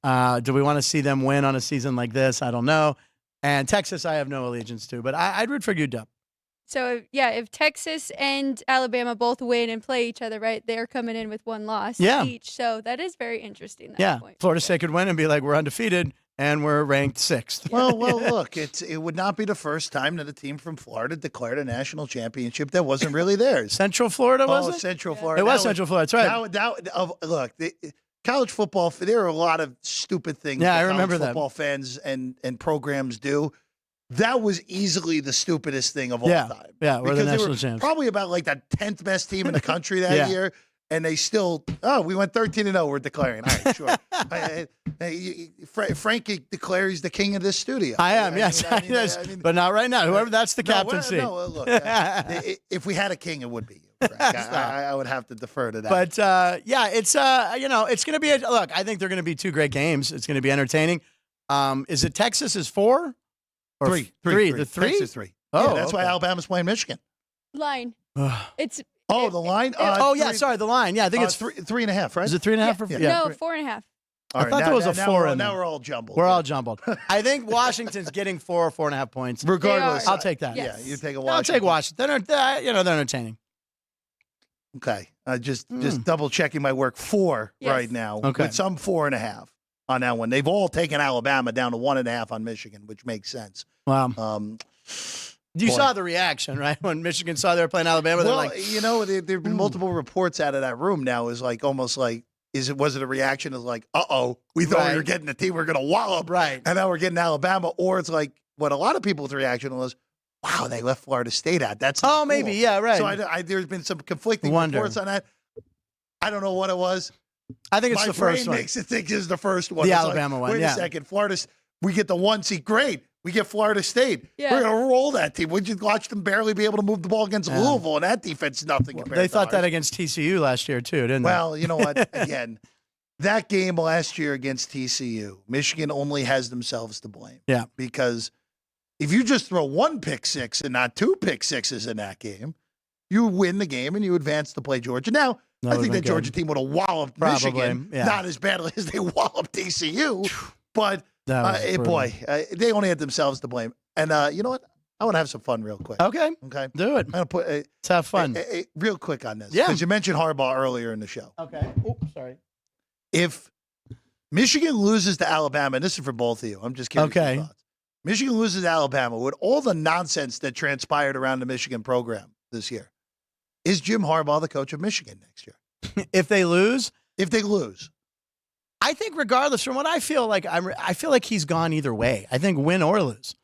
Do we want to see them win on a season like this? I don't know. And Texas, I have no allegiance to, but I'd root for UW. So, if Texas and Alabama both win and play each other, right, they're coming in with 1 loss each. So that is very interesting. Point. Florida State could win and be like, we're undefeated. And we're ranked 6th. Well, look, it would not be the first time that a team from Florida declared a national championship that wasn't really theirs. Central Florida, was it? Central Florida. It was Central Florida. That's right. Look, college football, there are a lot of stupid things Yeah, that I remember college football fans and programs do. That was easily the stupidest thing of all time. Yeah, we're the because national they were champs. probably about like the 10th best team in the country that year. And they still, we went 13-0. We're declaring. All right, sure. Frankie declares he's the king of this studio. I am, yes. But not right now. Whoever, that's the captaincy. No, look, if we had a king, it would be you, Frank. I would have to defer to that. But, it's, it's going to be, look, I think they're going to be two great games. It's going to be entertaining. Is it Texas is 4? Or Three. The 3? Texas 3. Oh, yeah, that's why Alabama's playing Michigan. Line. It's the line? Sorry, the line. Yeah, I think it's 3.5, right? Is it 3.5? No, 4.5. I thought there was a 4 in there. Now we're all jumbled. We're all jumbled. I think Washington's getting 4.5 points. Regardless. I'll take that. Yes. Yeah, you take a Washington. I'll take Washington. They're entertaining. Okay. Just double checking my work. 4 right now. Okay. With some 4.5 on that one. They've all taken Alabama down to 1.5 on Michigan, which makes sense. Wow. You saw the reaction, right? When Michigan saw they were playing Alabama, they're like, there have been multiple reports out of that room now. Is like almost like, was it a reaction of like, we thought we were getting the team we're going to wallop, right? And now we're getting Alabama, or it's like what a lot of people's reaction was, wow, they left Florida State out. That's cool. Maybe, yeah, right. So there's been some conflicting reports on that. I don't know what it was. I think it's the first one. My brain makes it think it's the first one. The it's Alabama one. Wait a second, Florida. We get the 1 seed. Great. We get Florida State. Yeah. We're going to roll that team. We just watched them barely be able to move the ball against Louisville, and that defense is nothing compared They to thought that ours. against TCU last year, too, didn't they? Well, you know what? Again, that game last year against TCU, Michigan only has themselves to blame. Yeah. Because if you just throw 1 pick six and not 2 pick sixes in that game, you win the game and you advance to play Georgia. Now, I think that Georgia team would have walloped Michigan, not as badly as they walloped TCU, but they only had themselves to blame. And you know what? I want to have some fun real quick. Okay. Do it. I'm going to put let's have fun. Real quick on this. Yeah. Because you mentioned Harbaugh earlier in the show. Okay. Oops, sorry. If Michigan loses to Alabama, and this is for both of you, I'm just curious your thoughts. Michigan loses to Alabama with all the nonsense that transpired around the Michigan program this year. Is Jim Harbaugh the coach of Michigan next year? If they lose? If they lose. I think regardless, from what I feel like, I feel like he's gone either way. I think win or lose.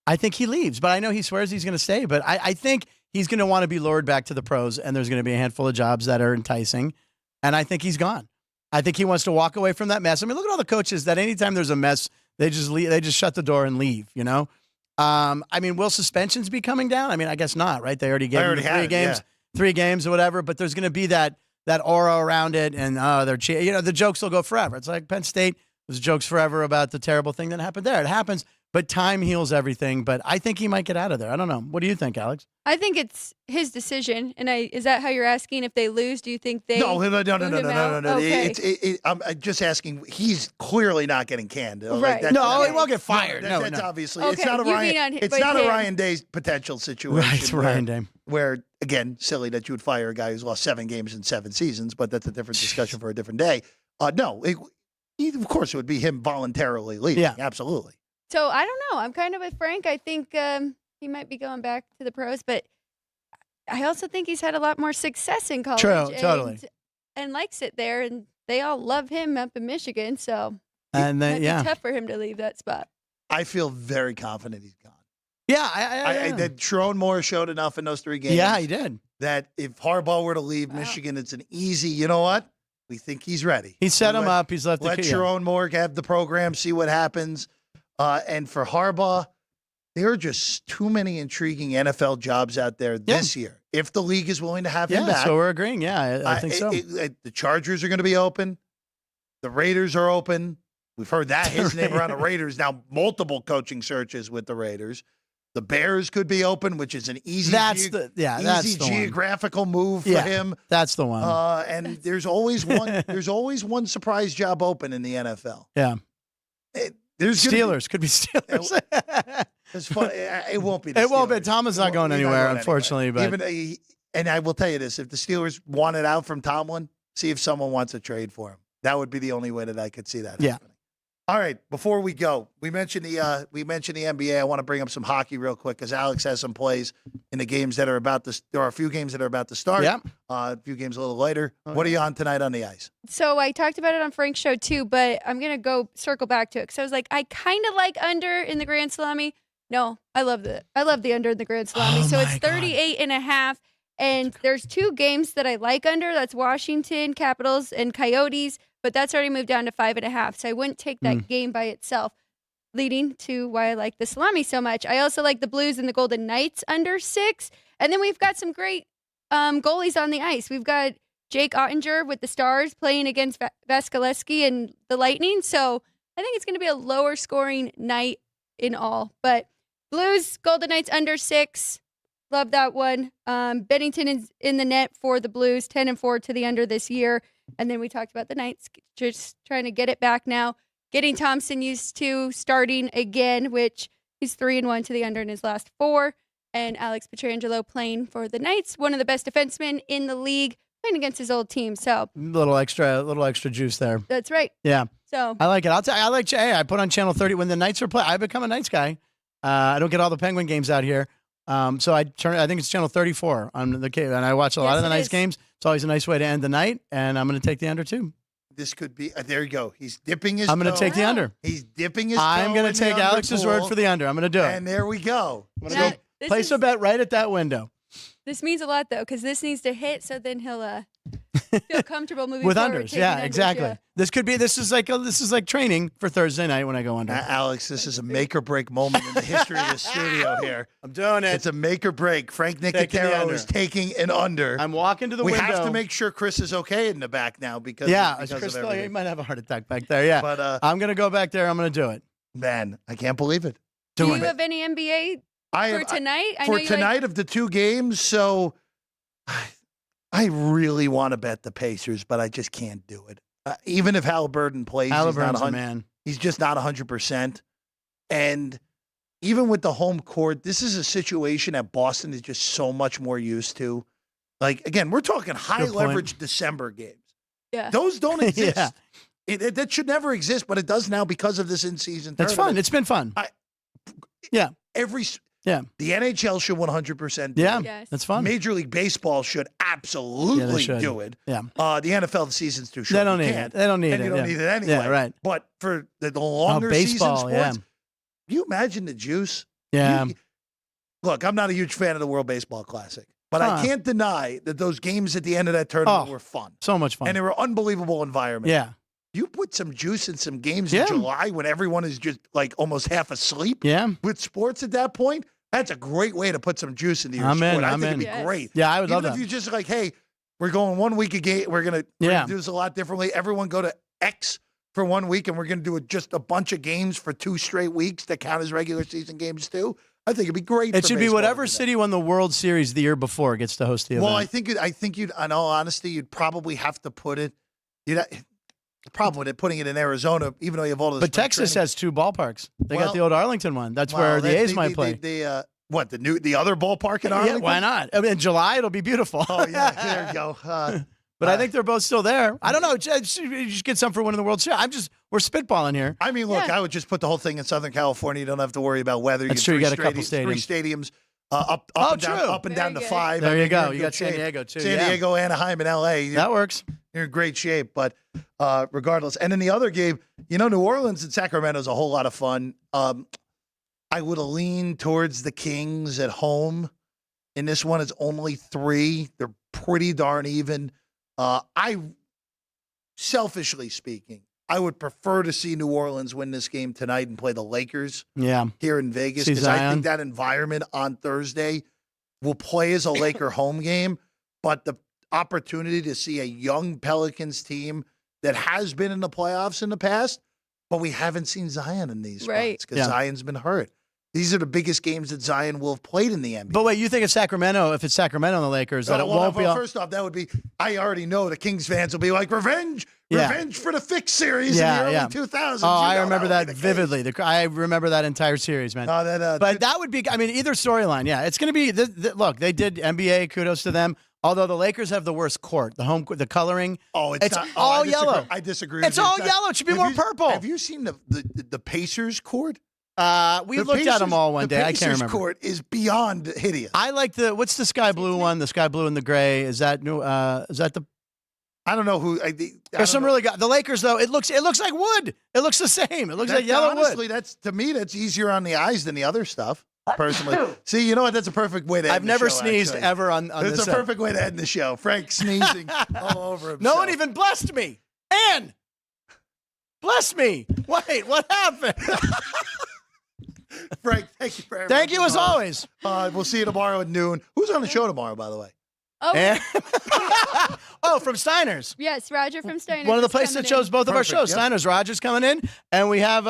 I think he leaves, but I know he swears he's going to stay. But I think he's going to want to be lured back to the pros, and there's going to be a handful of jobs that are enticing. And I think he's gone. I think he wants to walk away from that mess. I mean, look at all the coaches that anytime there's a mess, they just leave, they just shut the door and leave, you know? I mean, will suspensions be coming down? I mean, I guess not, right? They already gave him 3 games or whatever, but there's going to be that aura around it, and the jokes will go forever. It's like Penn State, there's jokes forever about the terrible thing that happened there. It happens, but time heals everything. But I think he might get out of there. I don't know. What do you think, Alex? I think it's his decision. And is that how you're asking? If they lose, do you think they No. Okay. I'm just asking. He's clearly not getting canned. Right. Like he won't get fired. That's obviously Okay, it's not a Ryan. It's not a Ryan Day potential situation. Right, Ryan Day. Where again, silly that you would fire a guy who's lost 7 games in 7 seasons, but that's a different discussion for a different day. Of course, it would be him voluntarily leaving. Yeah, absolutely. So I don't know. I'm kind of with Frank. I think he might be going back to the pros, but I also think he's had a lot more success in college. True, totally. And likes it there, and they all love him up in Michigan. So and then, it'd be tough for him to leave that spot. I feel very confident he's gone. Yeah, that Sharon Moore showed enough in those 3 games. Yeah, he did. That if Harbaugh were to leave Michigan, it's an easy, you know what? We think he's ready. He set him up. He's let Sharon Moore have the program, see what happens. And for Harbaugh, there are just too many intriguing NFL jobs out there this year. If the league is willing to have him back. So we're agreeing. Yeah, I think so. The Chargers are going to be open. The Raiders are open. We've heard that his name around the Raiders. Now, multiple coaching searches with the Raiders. The Bears could be open, which is an easy geographical move for him. That's the one. And there's always one. There's always one surprise job open in the NFL. Yeah. There's Steelers. Could be Steelers. It's funny. It won't be. It won't be. Tomlin's not going anywhere, unfortunately. But and I will tell you this: if the Steelers want it out from Tomlin, see if someone wants to trade for him. That would be the only way that I could see that happening. All right, before we go, we mentioned the NBA. I want to bring up some hockey real quick because Alex has some plays in the games that are about to. There are a few games that are about to start. Yeah. A few games a little later. What are you on tonight on the ice? So I talked about it on Frank's show too, but I'm gonna go circle back to it because I was like, I kind of like under in the Grand Salami. No, I love the under in the Grand Salami. So it's 38.5, and there's two games that I like under. That's Washington Capitals and Coyotes. But that's already moved down to 5.5. So I wouldn't take that game by itself, leading to why I like the salami so much. I also like the Blues and the Golden Knights under 6. And then we've got some great goalies on the ice. We've got Jake Ottinger with the Stars playing against Vasilevsky and the Lightning. So I think it's going to be a lower scoring night in all. But Blues, Golden Knights under 6. Love that one. Bennington is in the net for the Blues, 10-4 to the under this year. And then we talked about the Knights, just trying to get it back now. Getting Thompson used to starting again, which he's 3-1 to the under in his last 4. And Alex Pietrangelo playing for the Knights, one of the best defensemen in the league, playing against his old team. So little extra juice there. That's right. Yeah. So I like it. I like. Hey, I put on channel 30 when the Knights are playing. I become a Knights guy. I don't get all the Penguin games out here. So I think it's channel 34 on the cable, and I watch a lot of the Knights games. It's always a nice way to end the night, and I'm going to take the under too. This could be. There you go. He's dipping his. I'm going to take the under. He's dipping his. I'm going to take Alex's word for the under. I'm going to do it. And there we go. I'm going to go place a bet right at that window. This means a lot though, because this needs to hit, so then he'll feel comfortable moving with forward, unders. Yeah, exactly. Yeah. This is like training for Thursday night when I go under. Alex, this is a make or break moment in the history of the studio here. I'm doing it. It's a make or break. Frank Nicotero is taking an under. I'm walking to the window. We have to make sure Chris is okay in the back now because Chris he might have a heart attack back there. Yeah, but I'm gonna go back there. I'm gonna do it. Man, I can't believe it. Do you have any NBA for tonight? For tonight of the two games, so I really want to bet the Pacers, but I just can't do it. Even if Halliburton plays, he's just not 100%. And even with the home court, this is a situation that Boston is just so much more used to. Like, again, we're talking high-leverage December games. Yeah. Those don't exist. That should never exist, but it does now because of this in-season tournament. That's fun. It's been fun. The NHL should 100% do it. Yes. That's fun. Major League Baseball should absolutely do it. Yeah. The NFL, the season's too short. They don't need it. They don't need it. You don't need it anyway. Yeah, right. But for the longer baseball, season sports, can you imagine the juice? Yeah. Look, I'm not a huge fan of the World Baseball Classic, but I can't deny that those games at the end of that tournament were fun. So much fun. And they were unbelievable environments. Yeah. You put some juice in some games in July when everyone is just like almost half asleep. Yeah. With sports at that point, that's a great way to put some juice into your sport. I think it'd be great. Yeah, I would love that. Even if you just like, hey, we're going 1 week a game. We're gonna do this a lot differently. Everyone go to X for 1 week, and we're gonna do just a bunch of games for 2 straight weeks that count as regular season games too. I think it'd be great. It should be whatever city won the World Series the year before gets to host the event. Well, I think you'd. In all honesty, you'd probably have to put it. The problem with it, putting it in Arizona, even though you have all this. But Texas has 2 ballparks. They got the old Arlington one. That's where the A's might play. The other ballpark in Arlington? Yeah, why not? I mean, in July it'll be beautiful. Oh yeah, there you go. But I think they're both still there. I don't know. You just get some for winning the World Series. We're spitballing here. I mean, look, I would just put the whole thing in Southern California. You don't have to worry about weather. That's true. You got a couple stadiums. 3 stadiums. Up and down to 5. There you go. You got San Diego too. San Diego, Anaheim, and LA. That works. You're in great shape. But regardless, and in the other game, New Orleans and Sacramento is a whole lot of fun. I would have leaned towards the Kings at home. In this one, it's only 3. They're pretty darn even. Selfishly speaking, I would prefer to see New Orleans win this game tonight and play the Lakers here in Vegas, because I think that environment on Thursday will play as a Laker home game, but the opportunity to see a young Pelicans team that has been in the playoffs in the past, but we haven't seen Zion in these spots because Zion's been hurt. These are the biggest games that Zion will have played in the NBA. But wait, you think if it's Sacramento and the Lakers, that it won't be? First off, that would be. I already know the Kings fans will be like revenge for the Fix series in the early 2000s. Oh, I remember that vividly. I remember that entire series, man. But that would be. I mean, either storyline. Yeah, it's going to be. Look, they did NBA. Kudos to them. Although the Lakers have the worst court, the coloring. Oh, it's not, all I disagree. yellow. I disagree. It's all yellow. It should be more purple. Have you seen the Pacers court? We looked at them all one day. I can't remember. The Pacers court is beyond hideous. I like what's the sky blue one? The sky blue and the gray. Is that new? Is that the? I don't know who. There's some really good. The Lakers though, it looks like wood. It looks the same. It looks like yellow wood. Honestly, to me that's easier on the eyes than the other stuff. Personally, see, you know what? That's a perfect way to. I've never sneezed ever on this. It's a perfect way to end the show. Frank sneezing all over himself. No one even blessed me. Ann, bless me. Wait, what happened? Frank, thank you very much. Thank you as always. We'll see you tomorrow at noon. Who's on the show tomorrow, by the way? Oh, from Steiner's. Yes, Roger from Steiner's. One of the places that shows both of our shows. Yep. Steiner's. Roger's coming in, and we have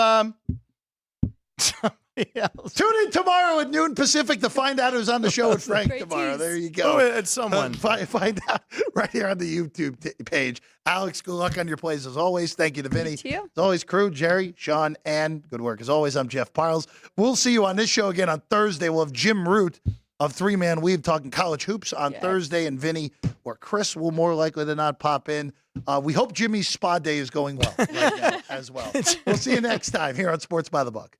somebody else. Tune in tomorrow at noon Pacific to find out who's on the show with Frank tomorrow. Tease. There you go. Oh, it's someone. Find out right here on the YouTube page. Alex, good luck on your plays as always. Thank you to Vinny. You too. As always, crew, Jerry, Sean, and good work. As always, I'm Jeff Parles. We'll see you on this show again on Thursday. We'll have Jim Root of Three Man Weave talking college hoops on Thursday, and Vinny or Chris will more likely than not pop in. We hope Jimmy's spa day is going well right now as well. We'll see you next time here on Sports by the Buck.